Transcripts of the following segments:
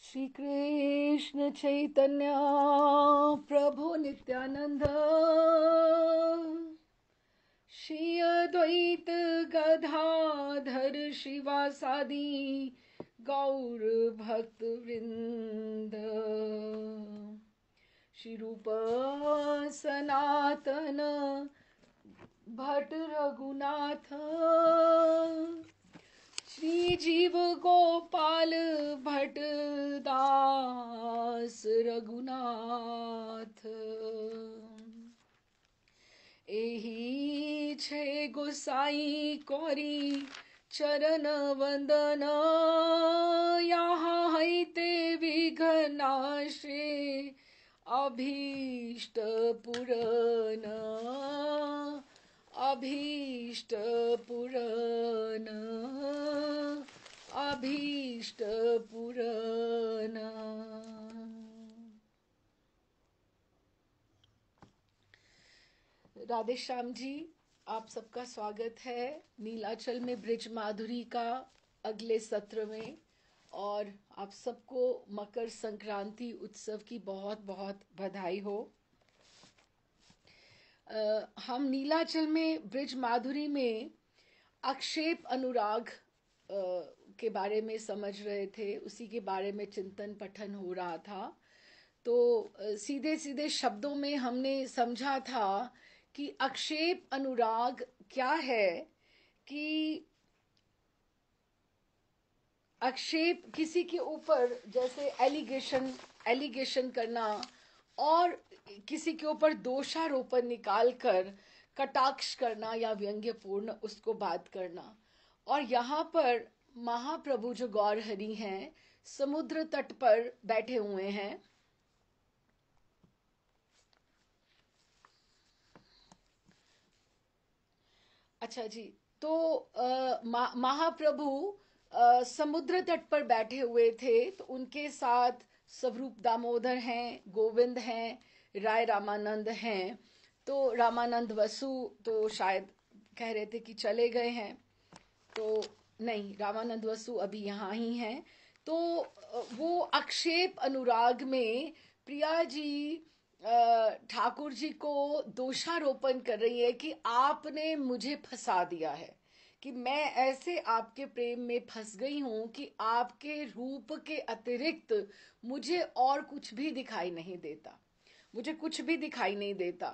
श्री कृष्ण चैतन्य प्रभु नित्यानंद, श्री अद्वैत गदाधर शिवासादि गौर भक्त वृंद, श्री रूप सनातन भट्ट रघुनाथ, श्री जीव गोपाल भट्ट दास रघुनाथ। एही छे गोसाई कोरी चरण वंदन, यहाँ हैते विघ्नाश्रे अभीष्ट पूरन, अभीष्ट पूरन, अभीष्ट पूरन। राधे श्याम जी, आप सबका स्वागत है नीलाचल में ब्रिज माधुरी का अगले सत्र में। और आप सबको मकर संक्रांति उत्सव की बहुत बहुत बधाई हो। हम नीलाचल में ब्रिज माधुरी में अक्षेप अनुराग के बारे में समझ रहे थे, उसी के बारे में चिंतन पठन हो रहा था। तो सीधे सीधे शब्दों में हमने समझा था कि अक्षेप अनुराग क्या है, कि अक्षेप किसी के ऊपर जैसे एलिगेशन करना और किसी के ऊपर दोषारोपण निकालकर कटाक्ष करना या व्यंग्यपूर्ण उसको बात करना। और यहाँ पर महाप्रभु जो गौर हरि हैं समुद्र तट पर बैठे हुए हैं। अच्छा जी, तो महाप्रभु समुद्र तट पर बैठे हुए थे, तो उनके साथ स्वरूप दामोदर हैं, गोविंद हैं, राय रामानंद हैं। तो रामानंद वसु तो शायद कह रहे थे कि चले गए हैं, तो नहीं, रामानंद वसु अभी यहाँ ही हैं। तो वो अक्षेप अनुराग में प्रिया जी ठाकुर जी को दोषारोपण कर रही है कि आपने मुझे फंसा दिया है, कि मैं ऐसे आपके प्रेम में फंस गई हूं कि आपके रूप के अतिरिक्त मुझे और कुछ भी दिखाई नहीं देता, मुझे कुछ भी दिखाई नहीं देता।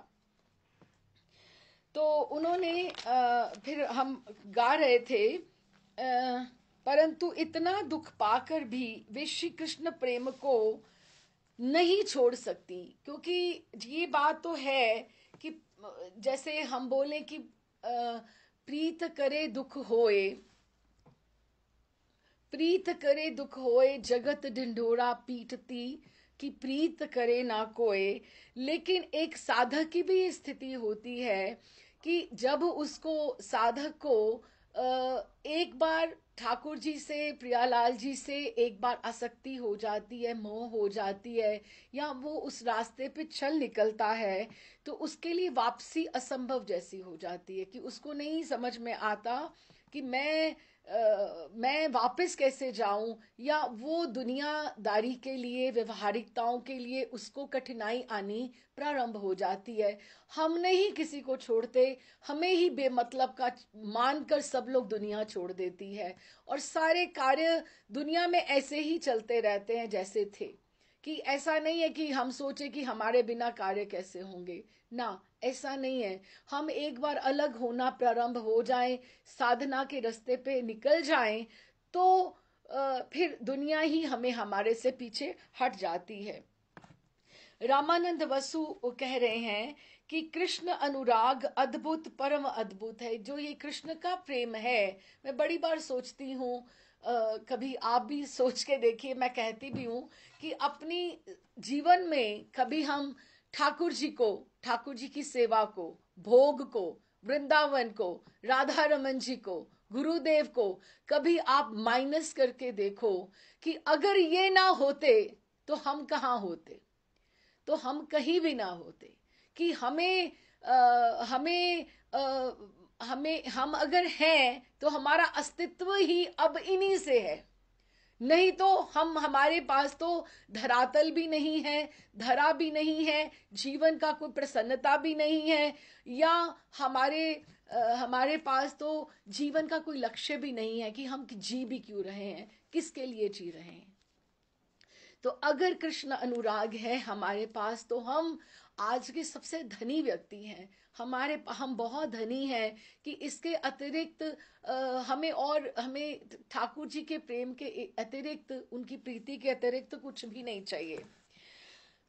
तो उन्होंने फिर हम गा रहे थे, परंतु इतना दुख पाकर भी वे श्री कृष्ण प्रेम को नहीं छोड़ सकती। क्योंकि ये बात तो है कि जैसे हम बोले कि प्रीत करे दुख होए, प्रीत करे दुख होए जगत ढिंढोरा पीटती, कि प्रीत करे ना कोए। लेकिन एक साधक की भी स्थिति होती है कि जब उसको साधक को एक बार ठाकुर जी से, प्रियालाल जी से एक बार आसक्ति हो जाती है, मोह हो जाती है, या वो उस रास्ते पे चल निकलता है, तो उसके लिए वापसी असंभव जैसी हो जाती है, कि उसको नहीं समझ में आता कि मैं वापस कैसे जाऊं, या वो दुनियादारी के लिए, व्यवहारिकताओं के लिए उसको कठिनाई आनी प्रारंभ हो जाती है। हम नहीं किसी को छोड़ते, हमें ही बेमतलब का मानकर सब लोग दुनिया छोड़ देती है, और सारे कार्य दुनिया में ऐसे ही चलते रहते हैं जैसे थे। कि ऐसा नहीं है कि हम सोचे कि हमारे बिना कार्य कैसे होंगे, ना, ऐसा नहीं है। हम एक बार अलग होना प्रारंभ हो जाएं, साधना के रास्ते पे निकल जाएं, तो फिर दुनिया ही हमें हमारे से पीछे हट जाती है। रामानंद वसु कह रहे हैं कि कृष्ण अनुराग अद्भुत, परम अद्भुत है। जो ये कृष्ण का प्रेम है, मैं बड़ी बार सोचती हूँ, कभी आप भी सोच के देखिए, मैं कहती भी हूँ कि अपनी जीवन में कभी हम ठाकुर जी को, ठाकुर जी की सेवा को, भोग को, वृंदावन को, राधा रमन जी को, गुरुदेव को कभी आप माइनस करके देखो कि अगर ये ना होते तो हम कहाँ होते, तो हम कहीं भी ना होते। कि हमें हम अगर हैं तो हमारा अस्तित्व ही अब इन्हीं से है। नहीं तो हमारे पास तो धरातल भी नहीं है, धरा भी नहीं है, जीवन का कोई प्रसन्नता भी नहीं है, या हमारे पास तो जीवन का कोई लक्ष्य भी नहीं है कि हम जी भी क्यों रहे हैं, किसके लिए जी रहे हैं। तो अगर कृष्ण अनुराग है हमारे पास तो हम आज के सबसे धनी व्यक्ति हैं। हम बहुत धनी हैं कि इसके अतिरिक्त हमें ठाकुर जी के प्रेम के अतिरिक्त, उनकी प्रीति के अतिरिक्त कुछ भी नहीं चाहिए।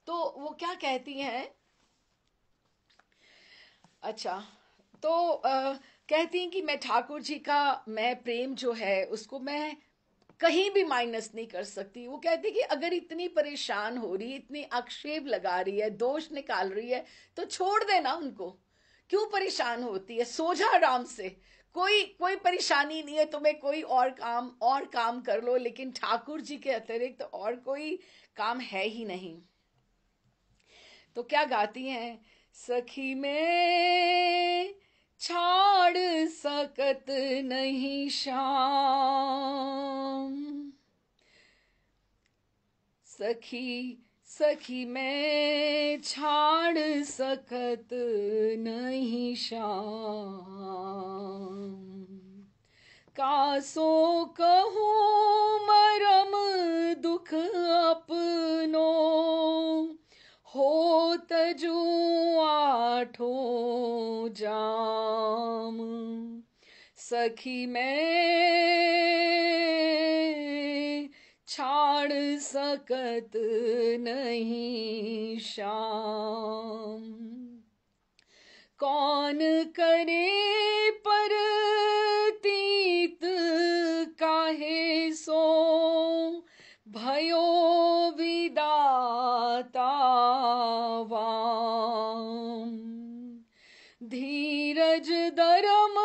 तो वो क्या कहती हैं, अच्छा, तो कहती हैं कि मैं ठाकुर जी का मैं प्रेम जो है उसको मैं कहीं भी माइनस नहीं कर सकती। वो कहती कि अगर इतनी परेशान हो रही, इतनी आक्षेप लगा रही है, दोष निकाल रही है, तो छोड़ देना उनको। क्यों परेशान होती है, सो जा आराम से। कोई कोई परेशानी नहीं है तुम्हें, कोई और काम कर लो, लेकिन ठाकुर जी के अतिरिक्त और कोई काम है ही नहीं। तो क्या गाती हैं, सखी में छाड़ सकत नहीं श्याम, सखी सखी मैं छाड़ सकत नहीं श्याम, कासो कहूँ मरम दुख अपनो, होत जो आठों जाम, सखी मैं छाड़ सकत नहीं श्याम, कौन करे परतीत काहे सो, भयो विदाता वाम, धीरज धर्म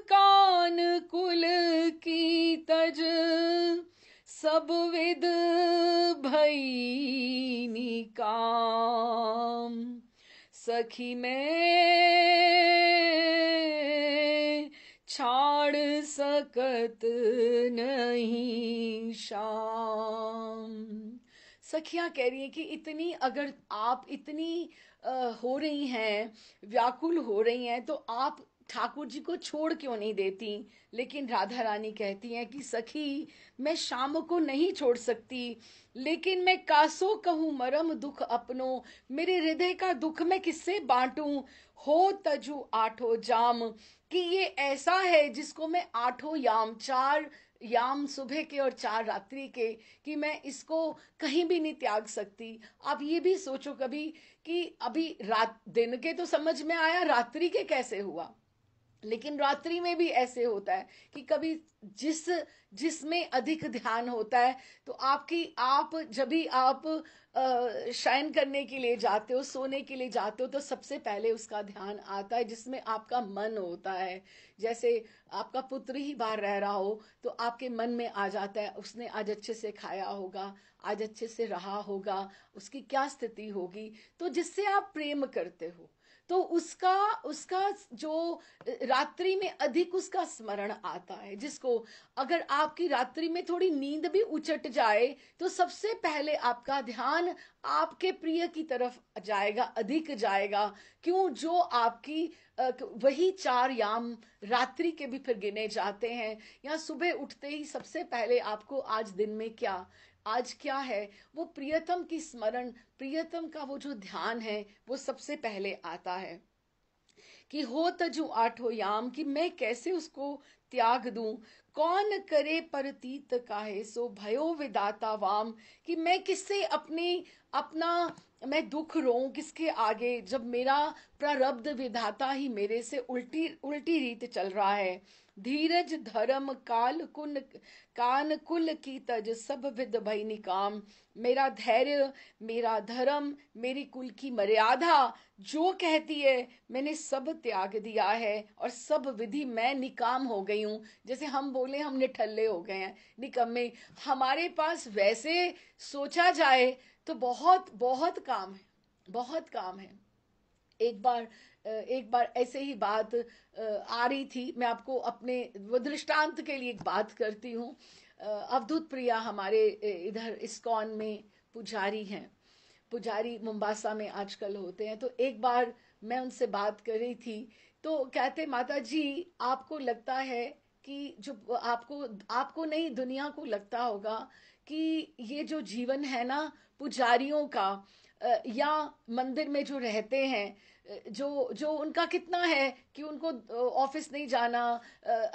कान कुल की तज, सब विद भई निकाम, सखी मैं छाड़ सकत नहीं श्याम। सखियां कह रही हैं कि इतनी, अगर आप इतनी हो रही हैं, व्याकुल हो रही हैं, तो आप ठाकुर जी को छोड़ क्यों नहीं देती। लेकिन राधा रानी कहती हैं कि सखी मैं शाम को नहीं छोड़ सकती, लेकिन मैं कासो कहूँ मरम दुख अपनो, मेरे हृदय का दुख मैं किससे बांटूं, हो तजु आठो जाम, कि ये ऐसा है जिसको मैं आठों याम, 4 याम सुबह के और 4 रात्रि के, कि मैं इसको कहीं भी नहीं त्याग सकती। आप ये भी सोचो कभी कि अभी रात दिन के तो समझ में आया, रात्रि के कैसे हुआ। लेकिन रात्रि में भी ऐसे होता है कि कभी जिस जिसमें अधिक ध्यान होता है, तो आप जब भी आप शयन करने के लिए जाते हो, सोने के लिए जाते हो, तो सबसे पहले उसका ध्यान आता है जिसमें आपका मन होता है। जैसे आपका पुत्र ही बाहर रह रहा हो तो आपके मन में आ जाता है, उसने आज अच्छे से खाया होगा, आज अच्छे से रहा होगा, उसकी क्या स्थिति होगी। तो जिससे आप प्रेम करते हो, तो उसका उसका जो रात्रि में अधिक उसका स्मरण आता है। जिसको अगर आपकी रात्रि में थोड़ी नींद भी उचट जाए, तो सबसे पहले आपका ध्यान आपके प्रिय की तरफ जाएगा, अधिक जाएगा। क्यों, जो आपकी वही 4 याम रात्रि के भी फिर गिने जाते हैं। या सुबह उठते ही सबसे पहले आपको आज दिन में क्या, आज क्या है, वो प्रियतम की स्मरण, प्रियतम का वो जो ध्यान है, वो सबसे पहले आता है। कि हो तजु आठो याम, कि मैं कैसे उसको त्याग दूं, कौन करे परतीत काहे सो, भयो विदाता वाम, कि मैं किससे अपना मैं दुख रोऊं किसके आगे, जब मेरा प्रारब्ध विधाता ही मेरे से उल्टी उल्टी रीत चल रहा है। धीरज धर्म कान कुल की तज, सब विद भई निकाम, मेरा धैर्य, मेरा धर्म, मेरी कुल की मर्यादा जो कहती है, मैंने सब त्याग दिया है, और सब विधि मैं निकाम हो गई हूं। जैसे हम बोले हम निठल्ले हो गए हैं, निकम्मे। हमारे पास वैसे सोचा जाए तो बहुत बहुत काम है, बहुत काम है। एक बार ऐसे ही बात आ रही थी, मैं आपको अपने वो दृष्टांत के लिए एक बात करती हूँ। अवधूत प्रिया हमारे इधर इस्कॉन में पुजारी हैं, पुजारी मुंबासा में आजकल होते हैं। तो एक बार मैं उनसे बात कर रही थी, तो कहते माता जी आपको लगता है कि जो आपको आपको नहीं दुनिया को लगता होगा कि ये जो जीवन है ना पुजारियों का, या मंदिर में जो रहते हैं, जो जो उनका कितना है कि उनको ऑफिस नहीं जाना,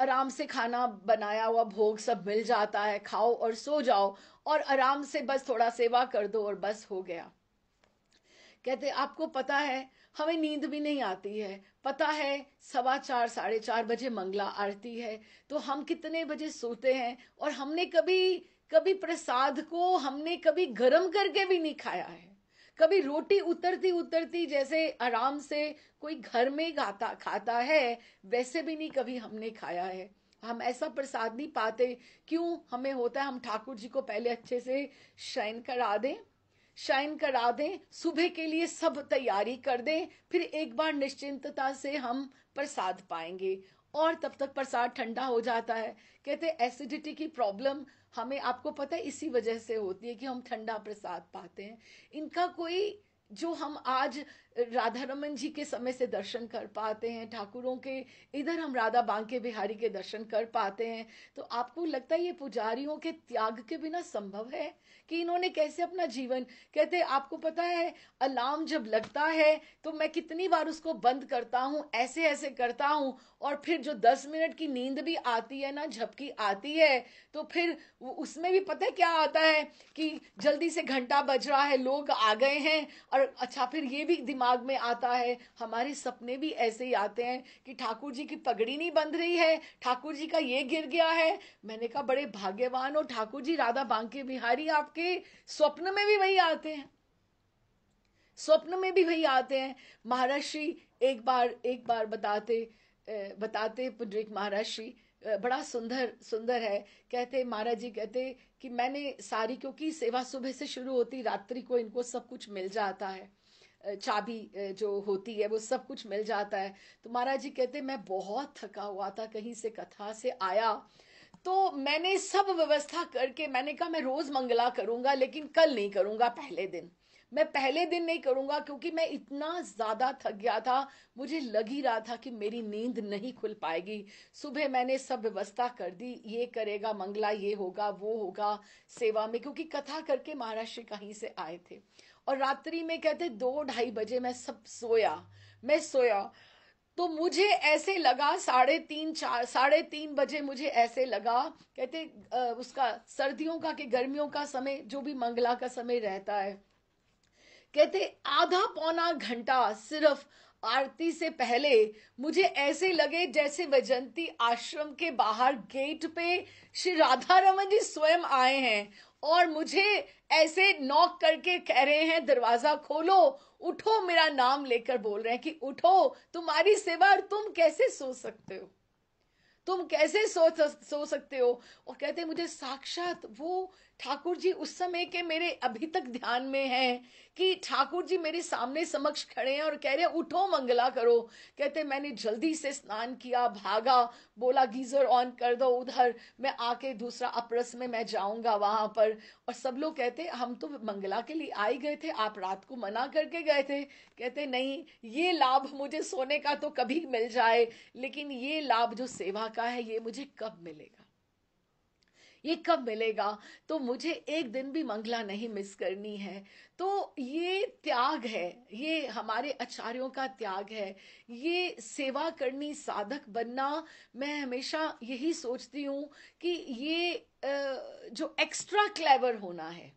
आराम से खाना बनाया हुआ भोग सब मिल जाता है, खाओ और सो जाओ और आराम से बस थोड़ा सेवा कर दो और बस हो गया। कहते आपको पता है हमें नींद भी नहीं आती है, पता है 4:15 4:30 बजे मंगला आरती है, तो हम कितने बजे सोते हैं, और हमने कभी कभी प्रसाद को हमने कभी गर्म करके भी नहीं खाया है। कभी रोटी उतरती उतरती जैसे आराम से कोई घर में खाता खाता है वैसे भी नहीं कभी हमने खाया है। हम ऐसा प्रसाद नहीं पाते। क्यों? हमें होता है हम ठाकुर जी को पहले अच्छे से शाइन करा दें, शाइन करा दें, सुबह के लिए सब तैयारी कर दें, फिर एक बार निश्चिंतता से हम प्रसाद पाएंगे, और तब तक प्रसाद ठंडा हो जाता है। कहते एसिडिटी की प्रॉब्लम हमें आपको पता है इसी वजह से होती है कि हम ठंडा प्रसाद पाते हैं। इनका कोई, जो हम आज राधा रमन जी के समय से दर्शन कर पाते हैं, ठाकुरों के इधर हम राधा बांके बिहारी के दर्शन कर पाते हैं, तो आपको लगता है ये पुजारियों के त्याग के बिना संभव है कि इन्होंने कैसे अपना जीवन। कहते आपको पता है अलार्म जब लगता है तो मैं कितनी बार उसको बंद करता हूं, ऐसे ऐसे करता हूं, और फिर जो 10 मिनट की नींद भी आती है ना, झपकी आती है, तो फिर उसमें भी पता है क्या आता है कि जल्दी से घंटा बज रहा है, लोग आ गए हैं, और अच्छा फिर ये भी दिमाग में आता है, हमारे सपने भी ऐसे ही आते हैं कि ठाकुर जी की पगड़ी नहीं बंध रही है, ठाकुर जी का ये गिर गया है। मैंने कहा बड़े भाग्यवान हो ठाकुर जी, राधा बांके बिहारी आपके स्वप्न में भी वही आते हैं, स्वप्न में भी वही आते हैं। महाराज श्री एक बार बताते पुंडरीक महाराज श्री, बड़ा सुंदर सुंदर है। कहते महाराज जी कहते कि मैंने सारी, क्योंकि सेवा सुबह से शुरू होती, रात्रि को इनको सब कुछ मिल जाता है, चाबी जो होती है वो सब कुछ मिल जाता है। तो महाराज जी कहते मैं बहुत थका हुआ था, कहीं से कथा से आया, तो मैंने सब व्यवस्था करके मैंने कहा मैं रोज मंगला करूंगा, लेकिन कल नहीं करूंगा, पहले दिन मैं पहले दिन नहीं करूंगा, क्योंकि मैं इतना ज्यादा थक गया था, मुझे लग ही रहा था कि मेरी नींद नहीं खुल पाएगी। सुबह मैंने सब व्यवस्था कर दी, ये करेगा मंगला, ये होगा वो होगा सेवा में, क्योंकि कथा करके महाराष्ट्र कहीं से आए थे। और रात्रि में कहते 2-2:30 बजे मैं सब सोया, मैं सोया, तो मुझे ऐसे लगा 3:30 4 3:30 बजे मुझे ऐसे लगा। कहते उसका सर्दियों का कि गर्मियों का समय जो भी मंगला का समय रहता है, कहते आधा पौना घंटा सिर्फ आरती से पहले मुझे ऐसे लगे जैसे वैजंती आश्रम के बाहर गेट पे श्री राधा रमन जी स्वयं आए हैं, और मुझे ऐसे नॉक करके कह रहे हैं दरवाजा खोलो, उठो, मेरा नाम लेकर बोल रहे हैं कि उठो, तुम्हारी सेवा, और तुम कैसे सो सकते हो, तुम कैसे सो सकते हो। और कहते मुझे साक्षात वो ठाकुर जी उस समय के मेरे अभी तक ध्यान में हैं, कि ठाकुर जी मेरे सामने समक्ष खड़े हैं और कह रहे हैं उठो मंगला करो। कहते मैंने जल्दी से स्नान किया, भागा, बोला गीजर ऑन कर दो उधर, मैं आके दूसरा अपरस में मैं जाऊंगा वहां पर। और सब लोग कहते हम तो मंगला के लिए आए गए थे, आप रात को मना करके गए थे। कहते नहीं, ये लाभ मुझे सोने का तो कभी मिल जाए, लेकिन ये लाभ जो सेवा का है ये मुझे कब मिलेगा, ये कब मिलेगा। तो मुझे एक दिन भी मंगला नहीं मिस करनी है। तो ये त्याग है, ये हमारे आचार्यों का त्याग है, ये सेवा करनी, साधक बनना। मैं हमेशा यही सोचती हूँ कि ये जो एक्स्ट्रा क्लेवर होना है,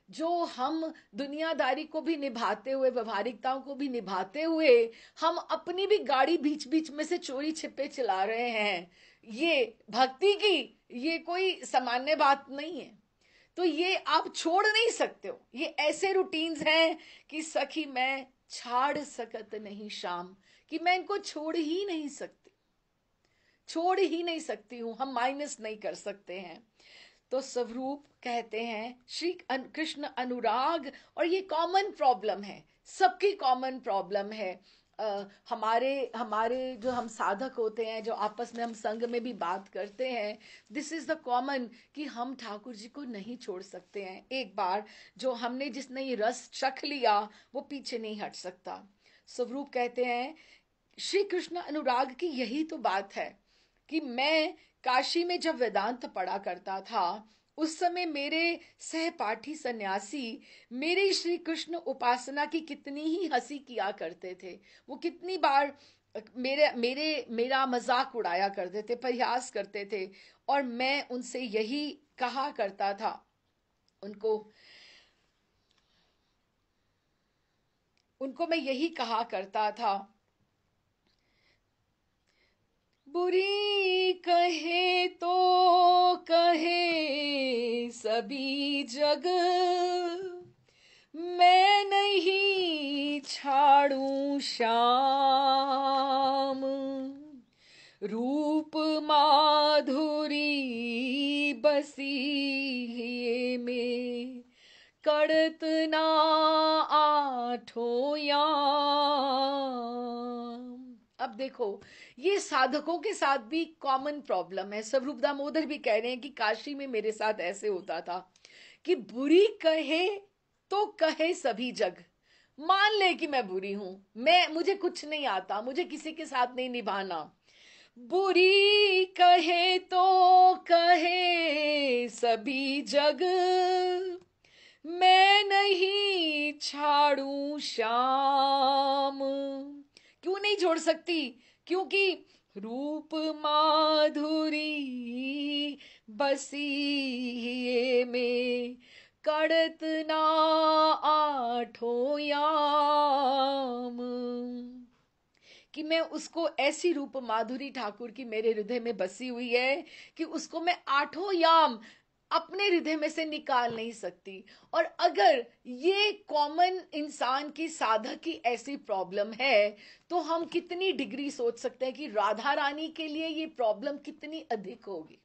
जो हम दुनियादारी को भी निभाते हुए, व्यवहारिकताओं को भी निभाते हुए, हम अपनी भी गाड़ी बीच बीच में से चोरी छिपे चला रहे हैं, ये भक्ति की ये कोई सामान्य बात नहीं है। तो ये आप छोड़ नहीं सकते हो, ये ऐसे रूटीन्स हैं कि सखी मैं छाड़ सकत नहीं शाम, कि मैं इनको छोड़ ही नहीं सकती, छोड़ ही नहीं सकती हूं, हम माइनस नहीं कर सकते हैं। तो स्वरूप कहते हैं श्री कृष्ण अनुराग, और ये कॉमन प्रॉब्लम है, सबकी कॉमन प्रॉब्लम है। हमारे हमारे जो हम साधक होते हैं, जो आपस में हम संग में भी बात करते हैं, दिस इज द कॉमन कि हम ठाकुर जी को नहीं छोड़ सकते हैं। एक बार जो हमने जिसने ये रस चख लिया वो पीछे नहीं हट सकता। स्वरूप कहते हैं श्री कृष्ण अनुराग की यही तो बात है कि मैं काशी में जब वेदांत पढ़ा करता था, उस समय मेरे सहपाठी सन्यासी मेरे श्री कृष्ण उपासना की कितनी ही हंसी किया करते थे। वो कितनी बार मेरा मजाक उड़ाया करते थे, परिहास करते थे। और मैं उनसे यही कहा करता था, उनको उनको मैं यही कहा करता था, बुरी कहे तो कहे सभी जग, मैं नहीं छाड़ू श्याम, रूप माधुरी बसी हिये में, कड़त ना आठों याम। अब देखो, ये साधकों के साथ भी कॉमन प्रॉब्लम है। स्वरूप दामोदर भी कह रहे हैं कि काशी में मेरे साथ ऐसे होता था कि बुरी कहे तो कहे सभी जग, मान ले कि मैं बुरी हूं, मुझे कुछ नहीं आता, मुझे किसी के साथ नहीं निभाना। बुरी कहे तो कहे सभी जग, मैं नहीं छाड़ू श्याम। क्यों नहीं छोड़ सकती? क्योंकि रूप माधुरी बसी हिये में, कड़त ना आठों याम। कि मैं उसको, ऐसी रूप माधुरी ठाकुर की मेरे हृदय में बसी हुई है कि उसको मैं आठों याम अपने हृदय में से निकाल नहीं सकती। और अगर ये कॉमन इंसान की, साधक की ऐसी प्रॉब्लम है, तो हम कितनी डिग्री सोच सकते हैं कि राधा रानी के लिए ये प्रॉब्लम कितनी अधिक होगी।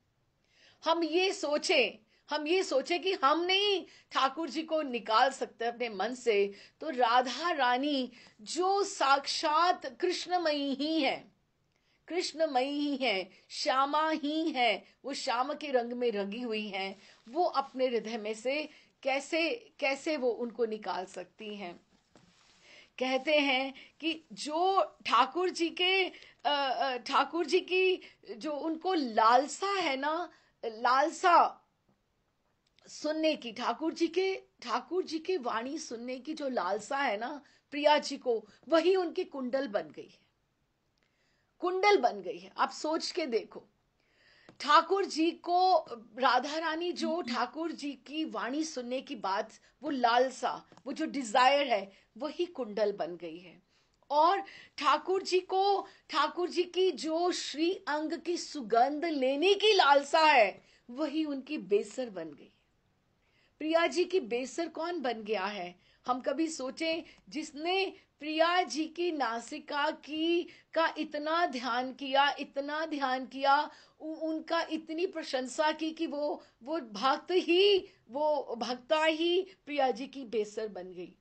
हम ये सोचें, हम ये सोचें कि हम नहीं ठाकुर जी को निकाल सकते अपने मन से, तो राधा रानी जो साक्षात कृष्णमयी ही है, कृष्णमयी ही है, श्यामा ही है, वो श्याम के रंग में रंगी हुई हैं, वो अपने हृदय में से कैसे कैसे वो उनको निकाल सकती हैं। कहते हैं कि जो ठाकुर जी की जो उनको लालसा है ना, लालसा सुनने की, ठाकुर जी के वाणी सुनने की जो लालसा है ना प्रिया जी को, वही उनकी कुंडल बन गई है, कुंडल बन गई है। आप सोच के देखो, ठाकुर जी को, राधा रानी जो ठाकुर जी की वाणी सुनने की बात, वो लालसा, वो जो डिजायर है, वही कुंडल बन गई है। और ठाकुर जी की जो श्री अंग की सुगंध लेने की लालसा है, वही उनकी बेसर बन गई। प्रिया जी की बेसर कौन बन गया है? हम कभी सोचें, जिसने प्रिया जी की नासिका की का इतना ध्यान किया, इतना ध्यान किया, उनका इतनी प्रशंसा की कि वो भक्ता ही प्रिया जी की बेसर बन गई,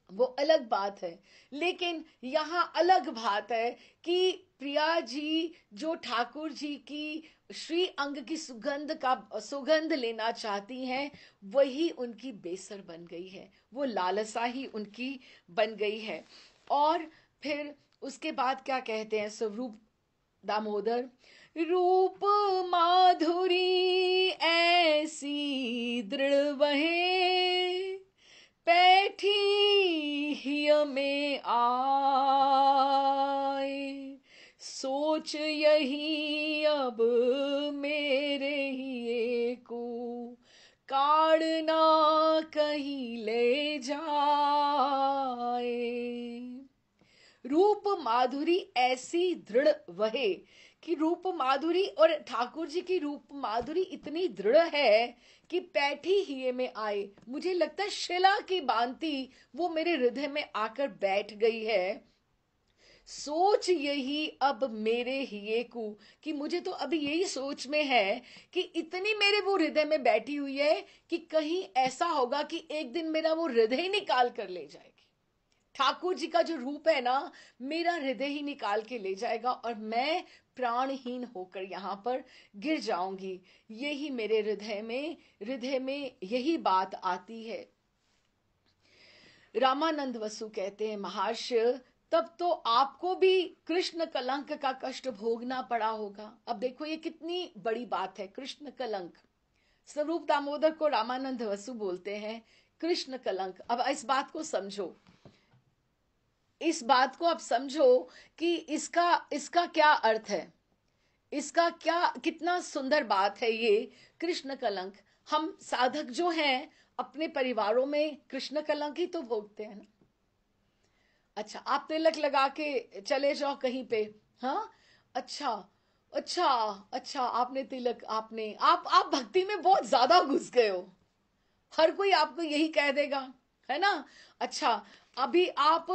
वो अलग बात है। लेकिन यहां अलग बात है कि प्रिया जी जो ठाकुर जी की श्री अंग की सुगंध लेना चाहती हैं, वही उनकी बेसर बन गई है, वो लालसा ही उनकी बन गई है। और फिर उसके बाद क्या कहते हैं स्वरूप दामोदर, रूप माधुरी ऐसी दृढ़ वहे, बैठी हिय में आए, सोच यही अब मेरे हिये को, काढ़ना कहीं ले जाए। रूप माधुरी ऐसी दृढ़ वहे, कि रूप माधुरी, और ठाकुर जी की रूप माधुरी इतनी दृढ़ है कि पैठी हिये में आए, मुझे लगता है शिला की भांति वो मेरे हृदय में आकर बैठ गई है। सोच यही अब मेरे हिये को, कि मुझे तो अभी यही सोच में है कि इतनी मेरे वो हृदय में बैठी हुई है कि कहीं ऐसा होगा कि एक दिन मेरा वो हृदय निकाल कर ले जाएगी। ठाकुर जी का जो रूप है ना, मेरा हृदय ही निकाल के ले जाएगा और मैं प्राणहीन होकर यहाँ पर गिर जाऊंगी। यही मेरे हृदय में यही बात आती है। रामानंद वसु कहते हैं, महर्षि तब तो आपको भी कृष्ण कलंक का कष्ट भोगना पड़ा होगा। अब देखो ये कितनी बड़ी बात है, कृष्ण कलंक। स्वरूप दामोदर को रामानंद वसु बोलते हैं कृष्ण कलंक। अब इस बात को समझो, इस बात को आप समझो कि इसका क्या अर्थ है, इसका क्या, कितना सुंदर बात है ये कृष्ण कलंक। हम साधक जो हैं अपने परिवारों में कृष्ण कलंक ही तो भोगते हैं ना। अच्छा, आप तिलक लगा के चले जाओ कहीं पे, हाँ, अच्छा अच्छा अच्छा, आपने तिलक, आप भक्ति में बहुत ज्यादा घुस गए हो, हर कोई आपको यही कह देगा, है ना। अच्छा, अभी आप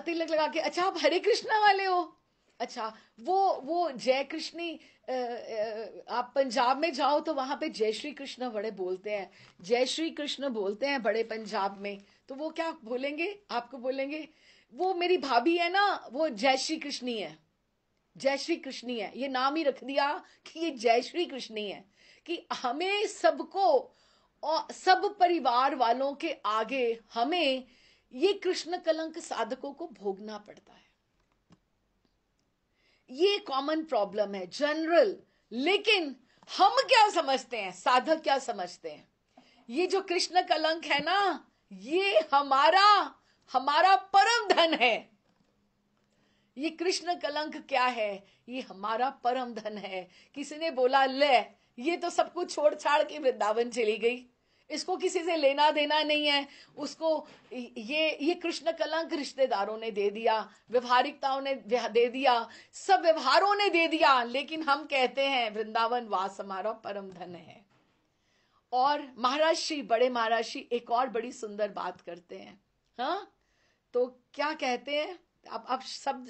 तिलक लगा के, अच्छा आप हरे कृष्णा वाले हो, अच्छा वो जय कृष्णी, आप पंजाब में जाओ तो वहां पे जय श्री कृष्ण बड़े बोलते हैं, जय श्री कृष्ण बोलते हैं बड़े पंजाब में। तो वो क्या बोलेंगे, आपको बोलेंगे वो मेरी भाभी है ना, वो जय श्री कृष्णी है, जय श्री कृष्णी है, ये नाम ही रख दिया कि ये जय श्री कृष्णी है। कि हमें सबको और सब परिवार वालों के आगे हमें ये कृष्ण कलंक साधकों को भोगना पड़ता है। ये कॉमन प्रॉब्लम है, जनरल। लेकिन हम क्या समझते हैं, साधक क्या समझते हैं, ये जो कृष्ण कलंक है ना, ये हमारा परम धन है। ये कृष्ण कलंक क्या है, ये हमारा परम धन है। किसी ने बोला ले, ये तो सब कुछ छोड़ छाड़ के वृंदावन चली गई, इसको किसी से लेना देना नहीं है, उसको ये कृष्ण कलंक रिश्तेदारों ने दे दिया, व्यवहारिकताओं ने दे दिया, सब व्यवहारों ने दे दिया। लेकिन हम कहते हैं वृंदावन वास हमारा परम धन है। और महाराज श्री, बड़े महाराज श्री एक और बड़ी सुंदर बात करते हैं, हाँ, तो क्या कहते हैं, आप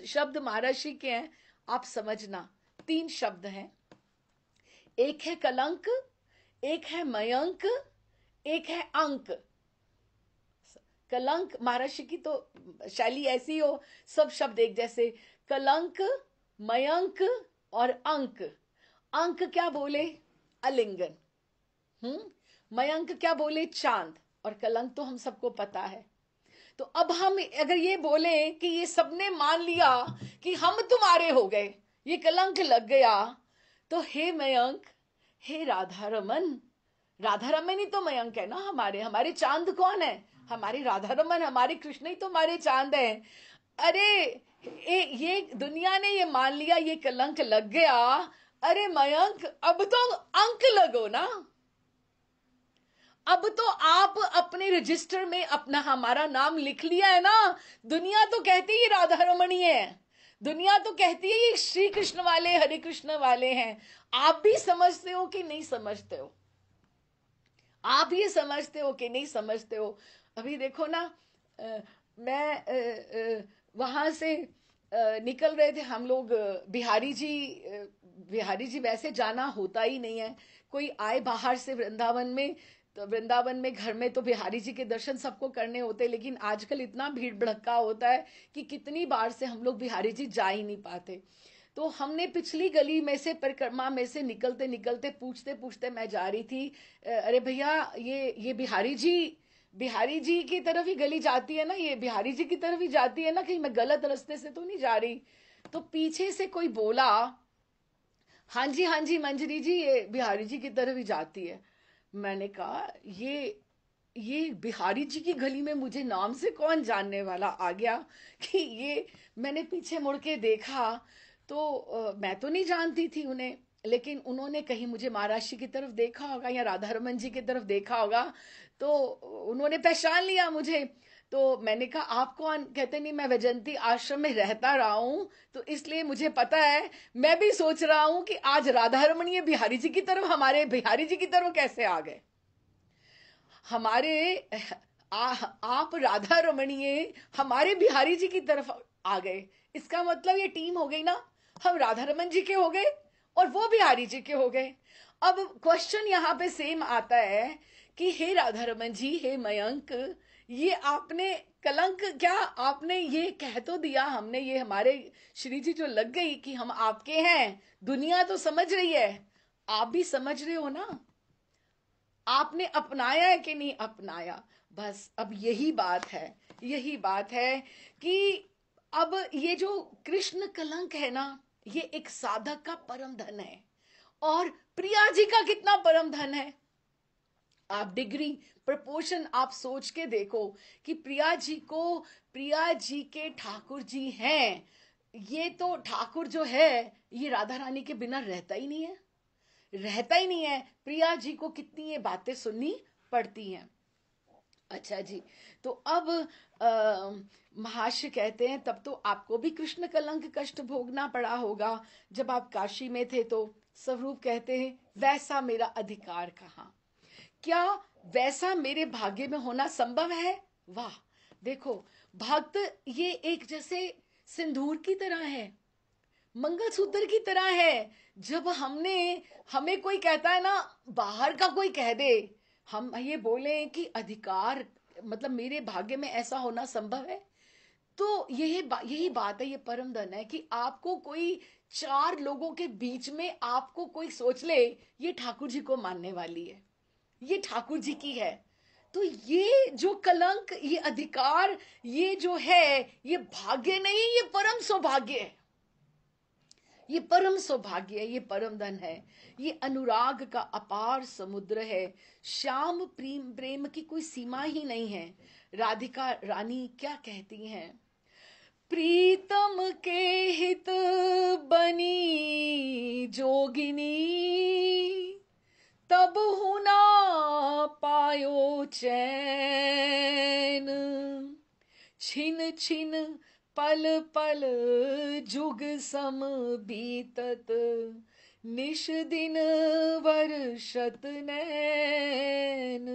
शब्द महाराज श्री के हैं, आप समझना। 3 शब्द हैं, एक है कलंक, एक है मयंक, एक है अंक। कलंक, महाराज की तो शैली ऐसी हो, सब शब्द एक जैसे, कलंक, मयंक और अंक। अंक क्या बोले, अलिंगन। मयंक क्या बोले, चांद। और कलंक तो हम सबको पता है। तो अब हम अगर ये बोले कि ये सबने मान लिया कि हम तुम्हारे हो गए, ये कलंक लग गया, तो हे मयंक, हे राधा रमन, राधा रमन ही तो मयंक है ना, हमारे चांद कौन है, हमारे राधा रमन, हमारे कृष्ण ही तो हमारे चांद है। अरे ये दुनिया ने ये मान लिया, ये कलंक लग गया, अरे मयंक अब तो अंक लगो ना, अब तो आप अपने रजिस्टर में अपना हमारा नाम लिख लिया है ना। दुनिया तो कहती है राधा रमणी है, दुनिया तो कहती है ये श्री कृष्ण वाले, हरे कृष्ण वाले हैं। आप भी समझते हो कि नहीं समझते हो, आप ये समझते हो कि नहीं समझते हो। अभी देखो ना, मैं वहां से निकल रहे थे हम लोग, बिहारी जी वैसे जाना होता ही नहीं है, कोई आए बाहर से वृंदावन में, तो वृंदावन में घर में तो बिहारी जी के दर्शन सबको करने होते, लेकिन आजकल इतना भीड़ भड़क्का होता है कि कितनी बार से हम लोग बिहारी जी जा ही नहीं पाते। तो हमने पिछली गली में से, परिक्रमा में से निकलते निकलते, पूछते पूछते मैं जा रही थी, अरे भैया ये बिहारी जी की तरफ ही गली जाती है ना, ये बिहारी जी की तरफ ही जाती है ना, कहीं मैं गलत रास्ते से तो नहीं जा रही। तो पीछे से कोई बोला, हाँ जी मंजरी जी, ये बिहारी जी की तरफ ही जाती है। मैंने कहा ये बिहारी जी की गली में मुझे नाम से कौन जानने वाला आ गया कि ये। मैंने पीछे मुड़ के देखा तो मैं तो नहीं जानती थी उन्हें, लेकिन उन्होंने कहीं मुझे महाराष्ट्र की तरफ देखा होगा या राधा रमन जी की तरफ देखा होगा, तो उन्होंने पहचान लिया मुझे। तो मैंने कहा आप कौन, कहते नहीं मैं वैजंती आश्रम में रहता रहा हूं, तो इसलिए मुझे पता है। मैं भी सोच रहा हूं कि आज राधा रमणीय बिहारी जी की तरफ, हमारे बिहारी जी की तरफ कैसे आ गए हमारे आप राधा रमणीय हमारे बिहारी जी की तरफ आ गए। इसका मतलब ये टीम हो गई ना, हम राधा रमन जी के हो गए और वो बिहारी जी के हो गए। अब क्वेश्चन यहाँ पे सेम आता है कि हे राधा रमन जी, हे मयंक, ये आपने कलंक, क्या आपने ये कह तो दिया, हमने ये हमारे श्री जी जो लग गई कि हम आपके हैं, दुनिया तो समझ रही है, आप भी समझ रहे हो ना, आपने अपनाया है कि नहीं अपनाया। बस अब यही बात है, यही बात है कि अब ये जो कृष्ण कलंक है ना, ये एक साधक का परम धन है। और प्रिया जी का कितना परम धन है। आप डिग्री प्रपोर्शन आप सोच के देखो कि प्रिया जी के ठाकुर जी हैं, ये तो ठाकुर जो है ये राधा रानी के बिना रहता ही नहीं है, रहता ही नहीं है। प्रिया जी को कितनी ये बातें सुननी पड़ती हैं। अच्छा जी, तो अब महाशय कहते हैं तब तो आपको भी कृष्ण कलंक कष्ट भोगना पड़ा होगा जब आप काशी में थे। तो स्वरूप कहते हैं वैसा मेरा अधिकार कहाँ, क्या वैसा मेरे भाग्य में होना संभव है। वाह, देखो भक्त ये एक जैसे सिंदूर की तरह है, मंगलसूत्र की तरह है। जब हमें कोई कहता है ना, बाहर का कोई कह दे, हम ये बोले कि अधिकार मतलब मेरे भाग्य में ऐसा होना संभव है, तो यही बात है, ये परम धन है कि आपको कोई चार लोगों के बीच में आपको कोई सोच ले ये ठाकुर जी को मानने वाली है, ये ठाकुर जी की है। तो ये जो कलंक, ये अधिकार, ये जो है, ये भाग्य नहीं, ये परम सौभाग्य है, ये परम सौभाग्य है, ये परम धन है, ये अनुराग का अपार समुद्र है। श्याम प्रेम प्रेम की कोई सीमा ही नहीं है। राधिका रानी क्या कहती हैं, प्रीतम के हित बनी जोगिनी, तब हुना पायो चैन, छिन छिन पल पल जुग सम बीतत, निश दिन वर्षत नैन।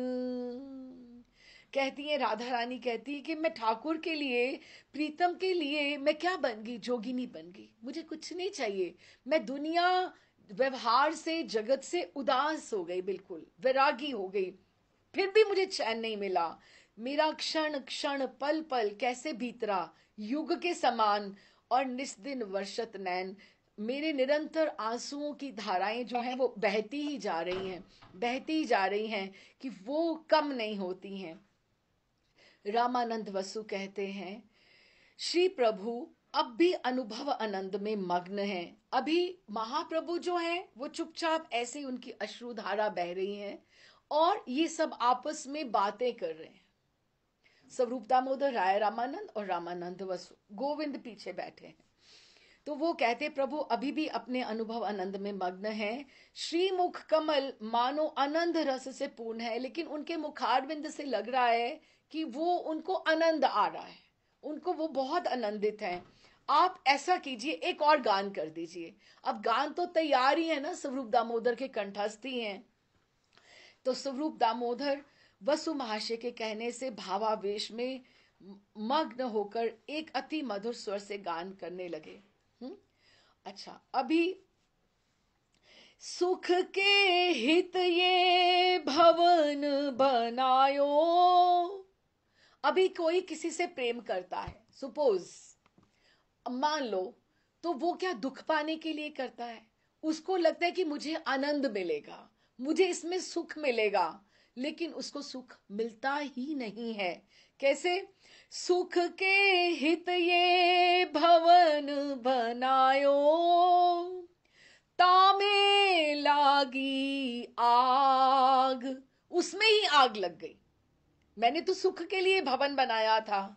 कहती है राधा रानी, कहती है कि मैं ठाकुर के लिए, प्रीतम के लिए मैं क्या बन गई, जोगिनी बन गई, मुझे कुछ नहीं चाहिए। मैं दुनिया व्यवहार से, जगत से उदास हो गई, बिल्कुल वैरागी हो गई, फिर भी मुझे चैन नहीं मिला। मेरा क्षण क्षण पल पल कैसे बीतरा युग के समान, और निस्दिन वर्षत नैन, मेरे निरंतर आंसुओं की धाराएं जो हैं वो बहती ही जा रही हैं, बहती ही जा रही हैं, कि वो कम नहीं होती हैं। रामानंद वसु कहते हैं श्री प्रभु अब भी अनुभव आनंद में मग्न हैं। अभी महाप्रभु जो हैं वो चुपचाप ऐसे ही उनकी अश्रुधारा बह रही हैं और ये सब आपस में बातें कर रहे हैं। स्वरूप दामोदर राय रामानंद और रामानंद वसु, गोविंद पीछे बैठे हैं। तो वो कहते प्रभु अभी भी अपने अनुभव आनंद में मग्न हैं। श्री मुख कमल मानो आनंद रस से पूर्ण है, लेकिन उनके मुखारविंद से लग रहा है कि वो उनको आनंद आ रहा है, उनको वो बहुत आनंदित हैं। आप ऐसा कीजिए, एक और गान कर दीजिए। अब गान तो तैयार ही है ना, स्वरूप दामोदर के कंठस्थ ही हैं। तो स्वरूप दामोदर वसु महाशय के कहने से भावावेश में मग्न होकर एक अति मधुर स्वर से गान करने लगे। अच्छा, अभी सुख के हित ये भवन बनायो। अभी कोई किसी से प्रेम करता है, सपोज मान लो, तो वो क्या दुख पाने के लिए करता है, उसको लगता है कि मुझे आनंद मिलेगा, मुझे इसमें सुख मिलेगा, लेकिन उसको सुख मिलता ही नहीं है। कैसे, सुख के हित ये भवन बनायो, तामे लागी आग, उसमें ही आग लग गई। मैंने तो सुख के लिए भवन बनाया था।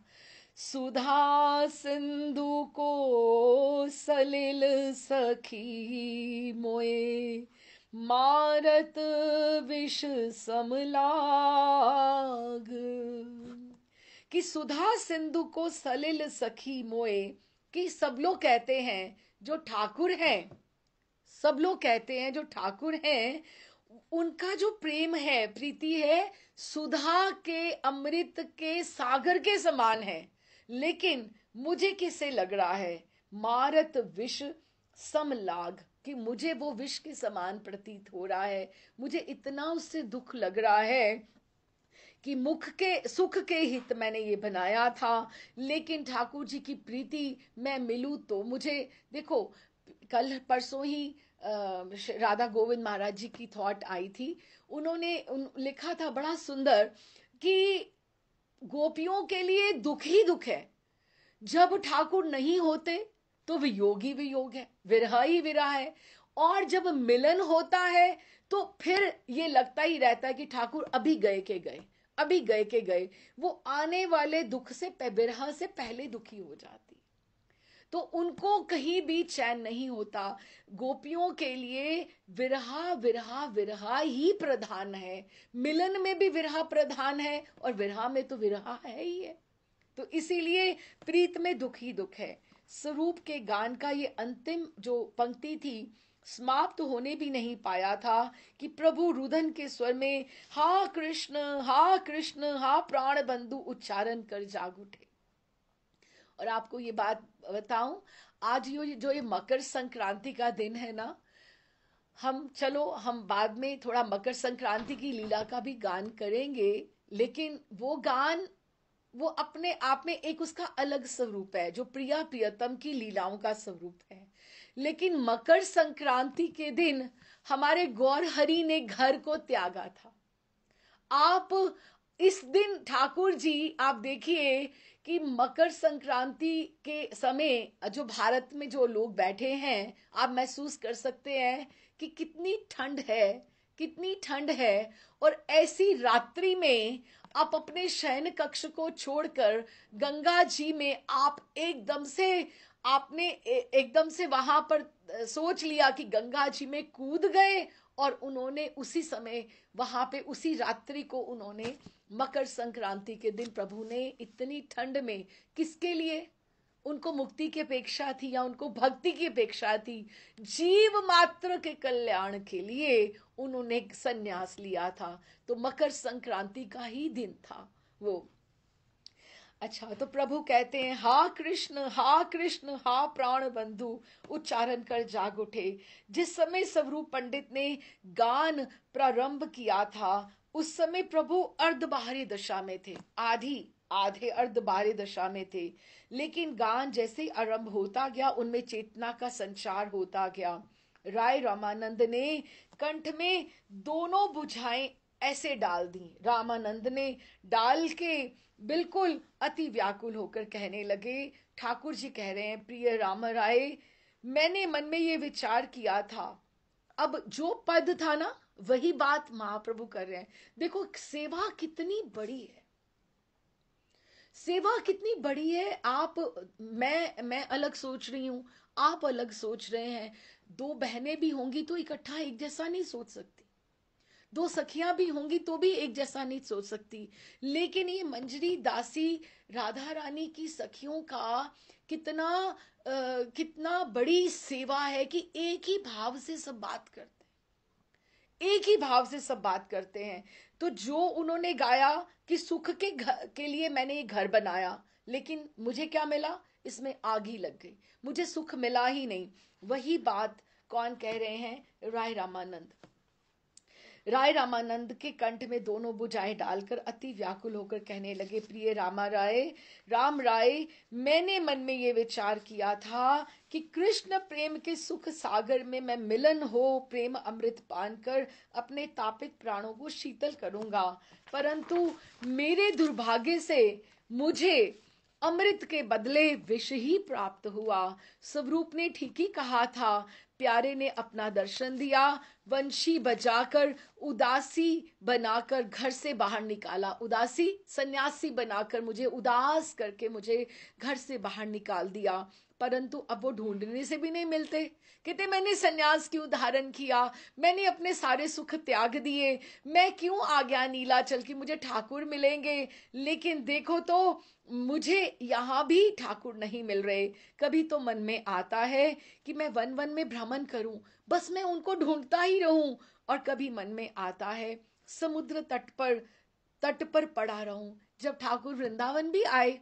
सुधा सिंधु को सलिल सखी मोए, मारत विष समलाग। कि सुधा सिंधु को सलिल सखी मोए, कि सब लोग कहते हैं जो ठाकुर हैं, सब लोग कहते हैं जो ठाकुर हैं, उनका जो प्रेम है, प्रीति है, सुधा के अमृत के सागर के समान है। लेकिन मुझे किससे लग रहा है, मारत विष समलाग, कि मुझे वो विष के समान प्रतीत हो रहा है, मुझे इतना उससे दुख लग रहा है कि मुख के सुख के हित मैंने ये बनाया था, लेकिन ठाकुर जी की प्रीति मैं मिलूं तो मुझे देखो, कल परसों ही राधा गोविंद महाराज जी की थॉट आई थी। उन्होंने लिखा था बड़ा सुंदर कि गोपियों के लिए दुख ही दुख है, जब ठाकुर नहीं होते तो वियोग ही वियोग है, विरह ही विरह है, और जब मिलन होता है तो फिर ये लगता ही रहता है कि ठाकुर अभी गए के गए, अभी गए के गए। वो आने वाले दुख से, विरह से पहले दुखी हो जाती, तो उनको कहीं भी चैन नहीं होता। गोपियों के लिए विरहा विरहा विरहा ही प्रधान है, मिलन में भी विरहा प्रधान है और विरहा में तो विरहा है ही है। तो इसीलिए प्रीत में दुख ही दुख है। स्वरूप के गान का ये अंतिम जो पंक्ति थी, समाप्त होने भी नहीं पाया था कि प्रभु रुदन के स्वर में हा कृष्ण हा प्राण बंधु उच्चारण कर जाग उठे। और आपको ये बात बताऊं, आज जो ये मकर संक्रांति का दिन है ना, हम बाद में थोड़ा मकर संक्रांति की लीला का भी गान करेंगे, लेकिन वो गान वो अपने आप में एक उसका अलग स्वरूप है, जो प्रिया प्रियतम की लीलाओं का स्वरूप है। लेकिन मकर संक्रांति के दिन हमारे गौर हरि ने घर को त्यागा था। आप इस दिन ठाकुर जी, आप देखिए कि मकर संक्रांति के समय जो भारत में जो लोग बैठे हैं, आप महसूस कर सकते हैं कि कितनी ठंड है, कितनी ठंड है। और ऐसी रात्रि में आप अपने शयन कक्ष को छोड़कर गंगा जी में आप एकदम से वहां पर सोच लिया कि गंगा जी में कूद गए, और उन्होंने उसी समय वहां पे उसी रात्रि को उन्होंने मकर संक्रांति के दिन प्रभु ने इतनी ठंड में, किसके लिए? उनको मुक्ति की अपेक्षा थी या उनको भक्ति की अपेक्षा थी? जीव मात्र के कल्याण के लिए उन्होंने संन्यास लिया था। तो मकर संक्रांति का ही दिन था वो। अच्छा, तो प्रभु कहते हैं हा कृष्ण हा प्राण बंधु उच्चारण कर जाग उठे। जिस समय स्वरूप पंडित ने गान प्रारंभ किया था, उस समय प्रभु अर्धबाहरी दशा में थे, आधे अर्धबाहरी दशा में थे। लेकिन गान जैसे ही आरंभ होता गया, उनमें चेतना का संचार होता गया। राय रामानंद ने कंठ में दोनों बुझाएं ऐसे डाल दी। रामानंद ने डाल के बिल्कुल अति व्याकुल होकर कहने लगे, ठाकुर जी कह रहे हैं, प्रिय राम राय, मैंने मन में ये विचार किया था। अब जो पद था ना, वही बात महाप्रभु कर रहे हैं। देखो सेवा कितनी बड़ी है, सेवा कितनी बड़ी है। मैं अलग सोच रही हूं, आप अलग सोच रहे हैं। दो बहनें भी होंगी तो इकट्ठा एक जैसा नहीं सोच सकती, दो सखियां भी होंगी तो भी एक जैसा नहीं सोच सकती। लेकिन ये मंजरी दासी राधा रानी की सखियों का कितना बड़ी सेवा है कि एक ही भाव से सब बात करते हैं, एक ही भाव से सब बात करते हैं। तो जो उन्होंने गाया कि सुख के लिए मैंने ये घर बनाया, लेकिन मुझे क्या मिला? इसमें आग ही लग गई, मुझे सुख मिला ही नहीं। वही बात कौन कह रहे हैं? राय रामानंद। राय रामानंद के कंठ में दोनों बुझाएं डालकर अति व्याकुल होकर कहने लगे, प्रिय राम राय, मैंने मन में ये विचार किया था कि कृष्ण प्रेम के सुख सागर में मैं मिलन हो प्रेम अमृत पान कर अपने तापित प्राणों को शीतल करूंगा, परंतु मेरे दुर्भाग्य से मुझे अमृत के बदले विष ही प्राप्त हुआ। स्वरूप ने ठीक ही कहा था, प्यारे ने अपना दर्शन दिया, वंशी बजाकर उदासी बनाकर घर से बाहर निकाला। उदासी सन्यासी बनाकर मुझे उदास करके मुझे घर से बाहर निकाल दिया, परंतु अब वो ढूंढने से भी नहीं मिलते। कहते मैंने सन्यास क्यों धारण किया, मैंने अपने सारे सुख त्याग दिए, मैं क्यों आ गया नीलाचल की मुझे ठाकुर मिलेंगे, लेकिन देखो तो मुझे यहाँ भी ठाकुर नहीं मिल रहे। कभी तो मन में आता है कि मैं वन वन में भ्रमण करूं, बस मैं उनको ढूंढता ही रहूं, और कभी मन में आता है समुद्र तट पर पड़ा रहूं। जब ठाकुर वृंदावन भी आए,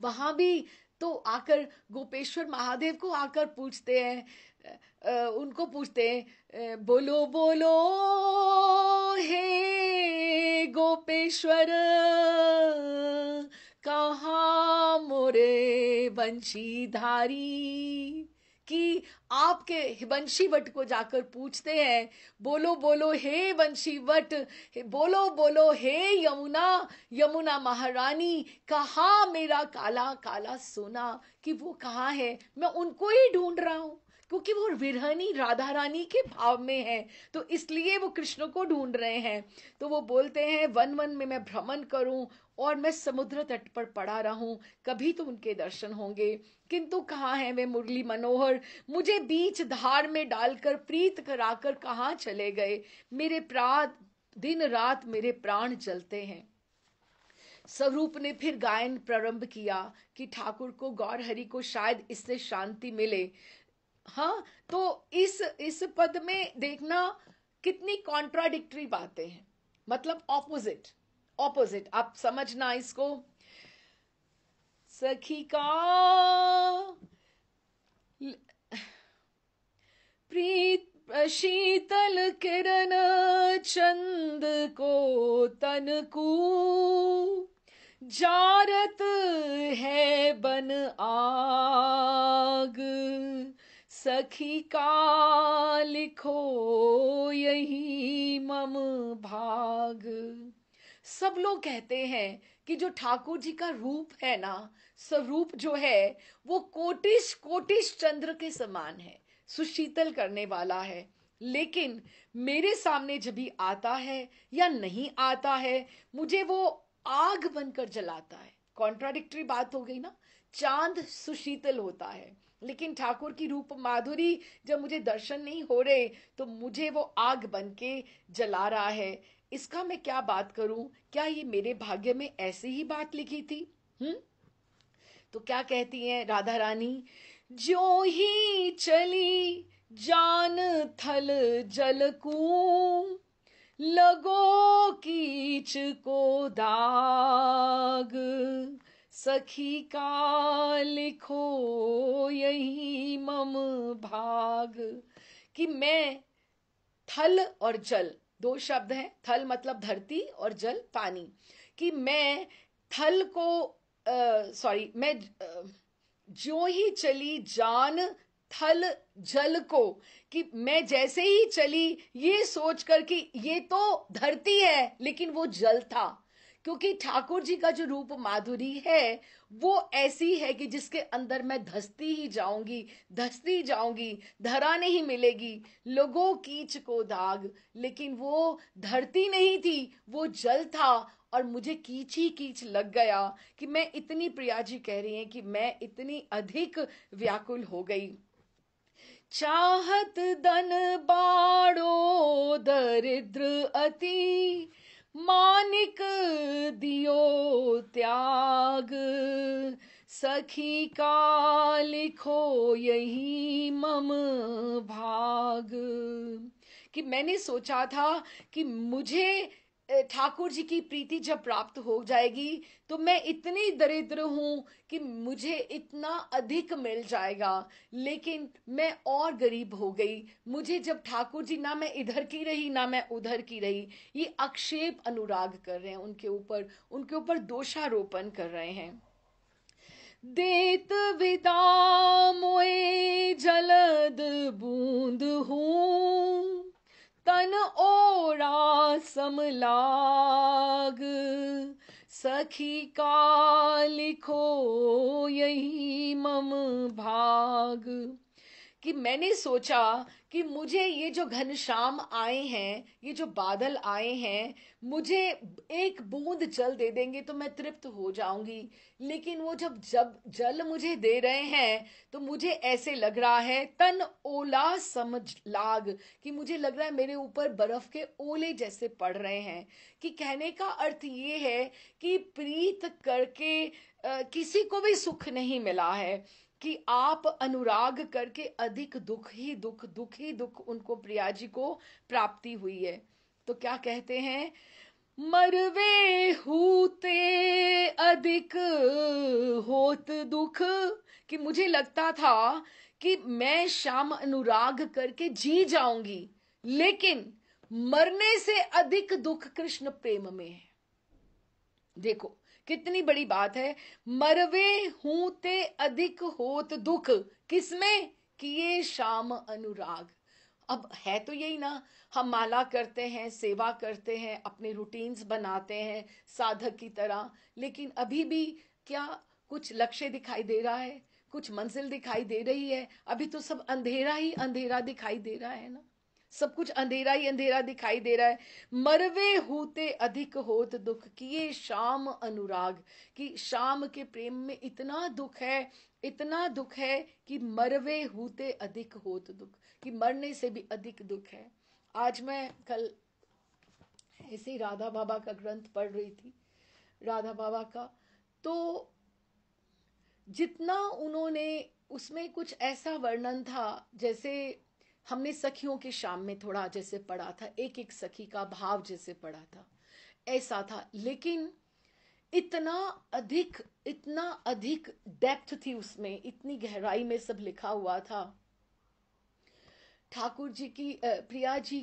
वहां भी तो आकर गोपेश्वर महादेव को आकर पूछते हैं, उनको पूछते हैं, बोलो बोलो हे गोपेश्वर, कहाँ मोरे बंशीधारी। कि आपके बंशीवट को जाकर पूछते हैं, बोलो बोलो हे बंशीवट, बोलो बोलो हे यमुना, यमुना महारानी, कहाँ मेरा काला काला सोना। कि वो कहाँ है, मैं उनको ही ढूंढ रहा हूं, क्योंकि वो विरहनी राधा रानी के भाव में है, तो इसलिए वो कृष्ण को ढूंढ रहे हैं। तो वो बोलते हैं, वन वन में मैं भ्रमण करूं और मैं समुद्र तट पर पड़ा रहूं, कभी तो उनके दर्शन होंगे। किंतु कहाँ है वे मुरली मनोहर, मुझे बीच धार में डालकर प्रीत कराकर कहाँ चले गए। मेरे प्राण दिन रात मेरे प्राण जलते हैं। स्वरूप ने फिर गायन प्रारंभ किया कि ठाकुर को, गौर हरि को शायद इससे शांति मिले। हाँ, तो इस पद में देखना कितनी कॉन्ट्राडिक्टरी बातें हैं, मतलब ऑपोजिट ऑपोजिट, आप समझना इसको। सखी का प्रीत शीतल किरण चंद को तन को, जारत है बन आग, सखी का लिखो यही मम भाग। सब लोग कहते हैं कि जो ठाकुर जी का रूप है ना, स्वरूप जो है, वो कोटिश कोटिश चंद्र के समान है, सुशीतल करने वाला है। लेकिन मेरे सामने जब भी आता है या नहीं आता है, मुझे वो आग बनकर जलाता है। कॉन्ट्राडिक्टरी बात हो गई ना, चांद सुशीतल होता है, लेकिन ठाकुर की रूप माधुरी जब मुझे दर्शन नहीं हो रहे, तो मुझे वो आग बन के जला रहा है। इसका मैं क्या बात करूं, क्या ये मेरे भाग्य में ऐसी ही बात लिखी थी? तो क्या कहती हैं राधा रानी, जो ही चली जान थल जल को, लगो कीच को दाग, सखी का लिखो यही मम भाग। कि मैं, थल और जल दो शब्द हैं, थल मतलब धरती और जल पानी, कि मैं थल को मैं जो ही चली जान थल जल को, कि मैं जैसे ही चली ये सोचकर कि ये तो धरती है लेकिन वो जल था, क्योंकि ठाकुर जी का जो रूप माधुरी है वो ऐसी है कि जिसके अंदर मैं धसती ही जाऊंगी, धसती जाऊंगी, धरा नहीं मिलेगी। लोगों कीच को दाग, लेकिन वो धरती नहीं थी, वो जल था, और मुझे कीच ही कीच लग गया कि मैं इतनी, प्रिया जी कह रही हैं कि मैं इतनी अधिक व्याकुल हो गई। चाहत धन बाड़ो दरिद्र अति, मानिक दियो त्याग, सखी का लिखो यही मम भाग। कि मैंने सोचा था कि मुझे ठाकुर जी की प्रीति जब प्राप्त हो जाएगी तो मैं इतनी दरिद्र हूं कि मुझे इतना अधिक मिल जाएगा, लेकिन मैं और गरीब हो गई। मुझे जब ठाकुर जी, ना मैं इधर की रही ना मैं उधर की रही, ये आक्षेप अनुराग कर रहे हैं उनके ऊपर दोषारोपण कर रहे हैं। देत विदा मोए जलद बूंद हूं, तन ओरा समलाग, सखी का लिखो यही मम भाग। कि मैंने सोचा कि मुझे ये जो घनश्याम आए हैं, ये जो बादल आए हैं, मुझे एक बूंद जल दे देंगे तो मैं तृप्त हो जाऊंगी, लेकिन वो जब जब जल मुझे दे रहे हैं तो मुझे ऐसे लग रहा है, तन ओला समझ लाग, कि मुझे लग रहा है मेरे ऊपर बर्फ के ओले जैसे पड़ रहे हैं। कि कहने का अर्थ ये है कि प्रीत करके किसी को भी सुख नहीं मिला है, कि आप अनुराग करके अधिक दुख ही दुख, दुख ही दुख उनको, प्रिया जी को प्राप्ति हुई है। तो क्या कहते हैं, मरवे हूते अधिक होत दुख, कि मुझे लगता था कि मैं श्याम अनुराग करके जी जाऊंगी, लेकिन मरने से अधिक दुख कृष्ण प्रेम में है। देखो कितनी बड़ी बात है। मरवे हूं ते अधिक होत दुख, किसमें? किए श्याम अनुराग। अब है तो यही ना, हम माला करते हैं, सेवा करते हैं, अपने रूटीन्स बनाते हैं साधक की तरह, लेकिन अभी भी क्या कुछ लक्ष्य दिखाई दे रहा है? कुछ मंजिल दिखाई दे रही है? अभी तो सब अंधेरा ही अंधेरा दिखाई दे रहा है ना, सब कुछ अंधेरा ही अंधेरा दिखाई दे रहा है। मरवे होते अधिक होत दुख, किए श्याम अनुराग, कि शाम के प्रेम में इतना दुख है, इतना दुख है कि मरवे होते अधिक होत दुख, कि मरने से भी अधिक दुख है। आज मैं कल ऐसे ही राधा बाबा का ग्रंथ पढ़ रही थी, राधा बाबा का, तो जितना उन्होंने उसमें कुछ ऐसा वर्णन था, जैसे हमने सखियों के शाम में थोड़ा जैसे पढ़ा था, एक एक सखी का भाव जैसे पढ़ा था, ऐसा था, लेकिन इतना अधिक, इतना अधिक डेप्थ थी उसमें, इतनी गहराई में सब लिखा हुआ था। ठाकुर जी की प्रिया जी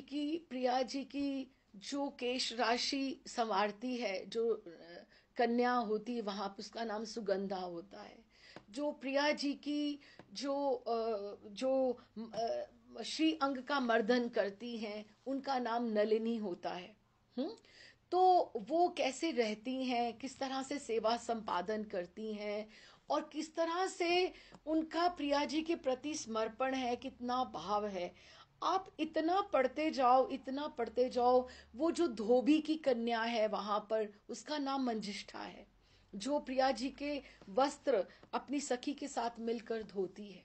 की जो केश राशि संवारती है, जो कन्या होती है वहां पर, उसका नाम सुगंधा होता है। जो प्रिया जी की जो श्री अंग का मर्दन करती हैं, उनका नाम नलिनी होता है। तो वो कैसे रहती हैं, किस तरह से सेवा संपादन करती हैं, और किस तरह से उनका प्रिया जी के प्रति समर्पण है, कितना भाव है। आप इतना पढ़ते जाओ, इतना पढ़ते जाओ। वो जो धोबी की कन्या है वहां पर, उसका नाम मंजिष्ठा है, जो प्रिया जी के वस्त्र अपनी सखी के साथ मिलकर धोती है,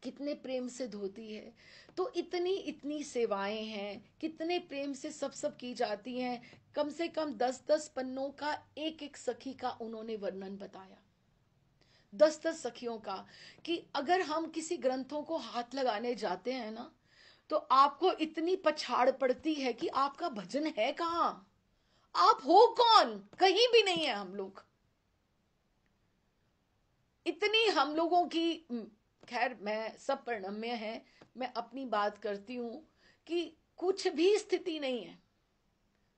कितने प्रेम से धोती है। तो इतनी इतनी सेवाएं हैं, कितने प्रेम से सब सब की जाती हैं। कम से कम 10-10 पन्नों का एक एक सखी का उन्होंने वर्णन बताया, 10-10 सखियों का, कि अगर हम किसी ग्रंथों को हाथ लगाने जाते हैं ना, तो आपको इतनी पछाड़ पड़ती है कि आपका भजन है कहां, आप हो कौन, कहीं भी नहीं है हम लोग। इतनी हम लोगों की, खैर मैं सब परिणम्य है, मैं अपनी बात करती हूं कि कुछ भी स्थिति नहीं है,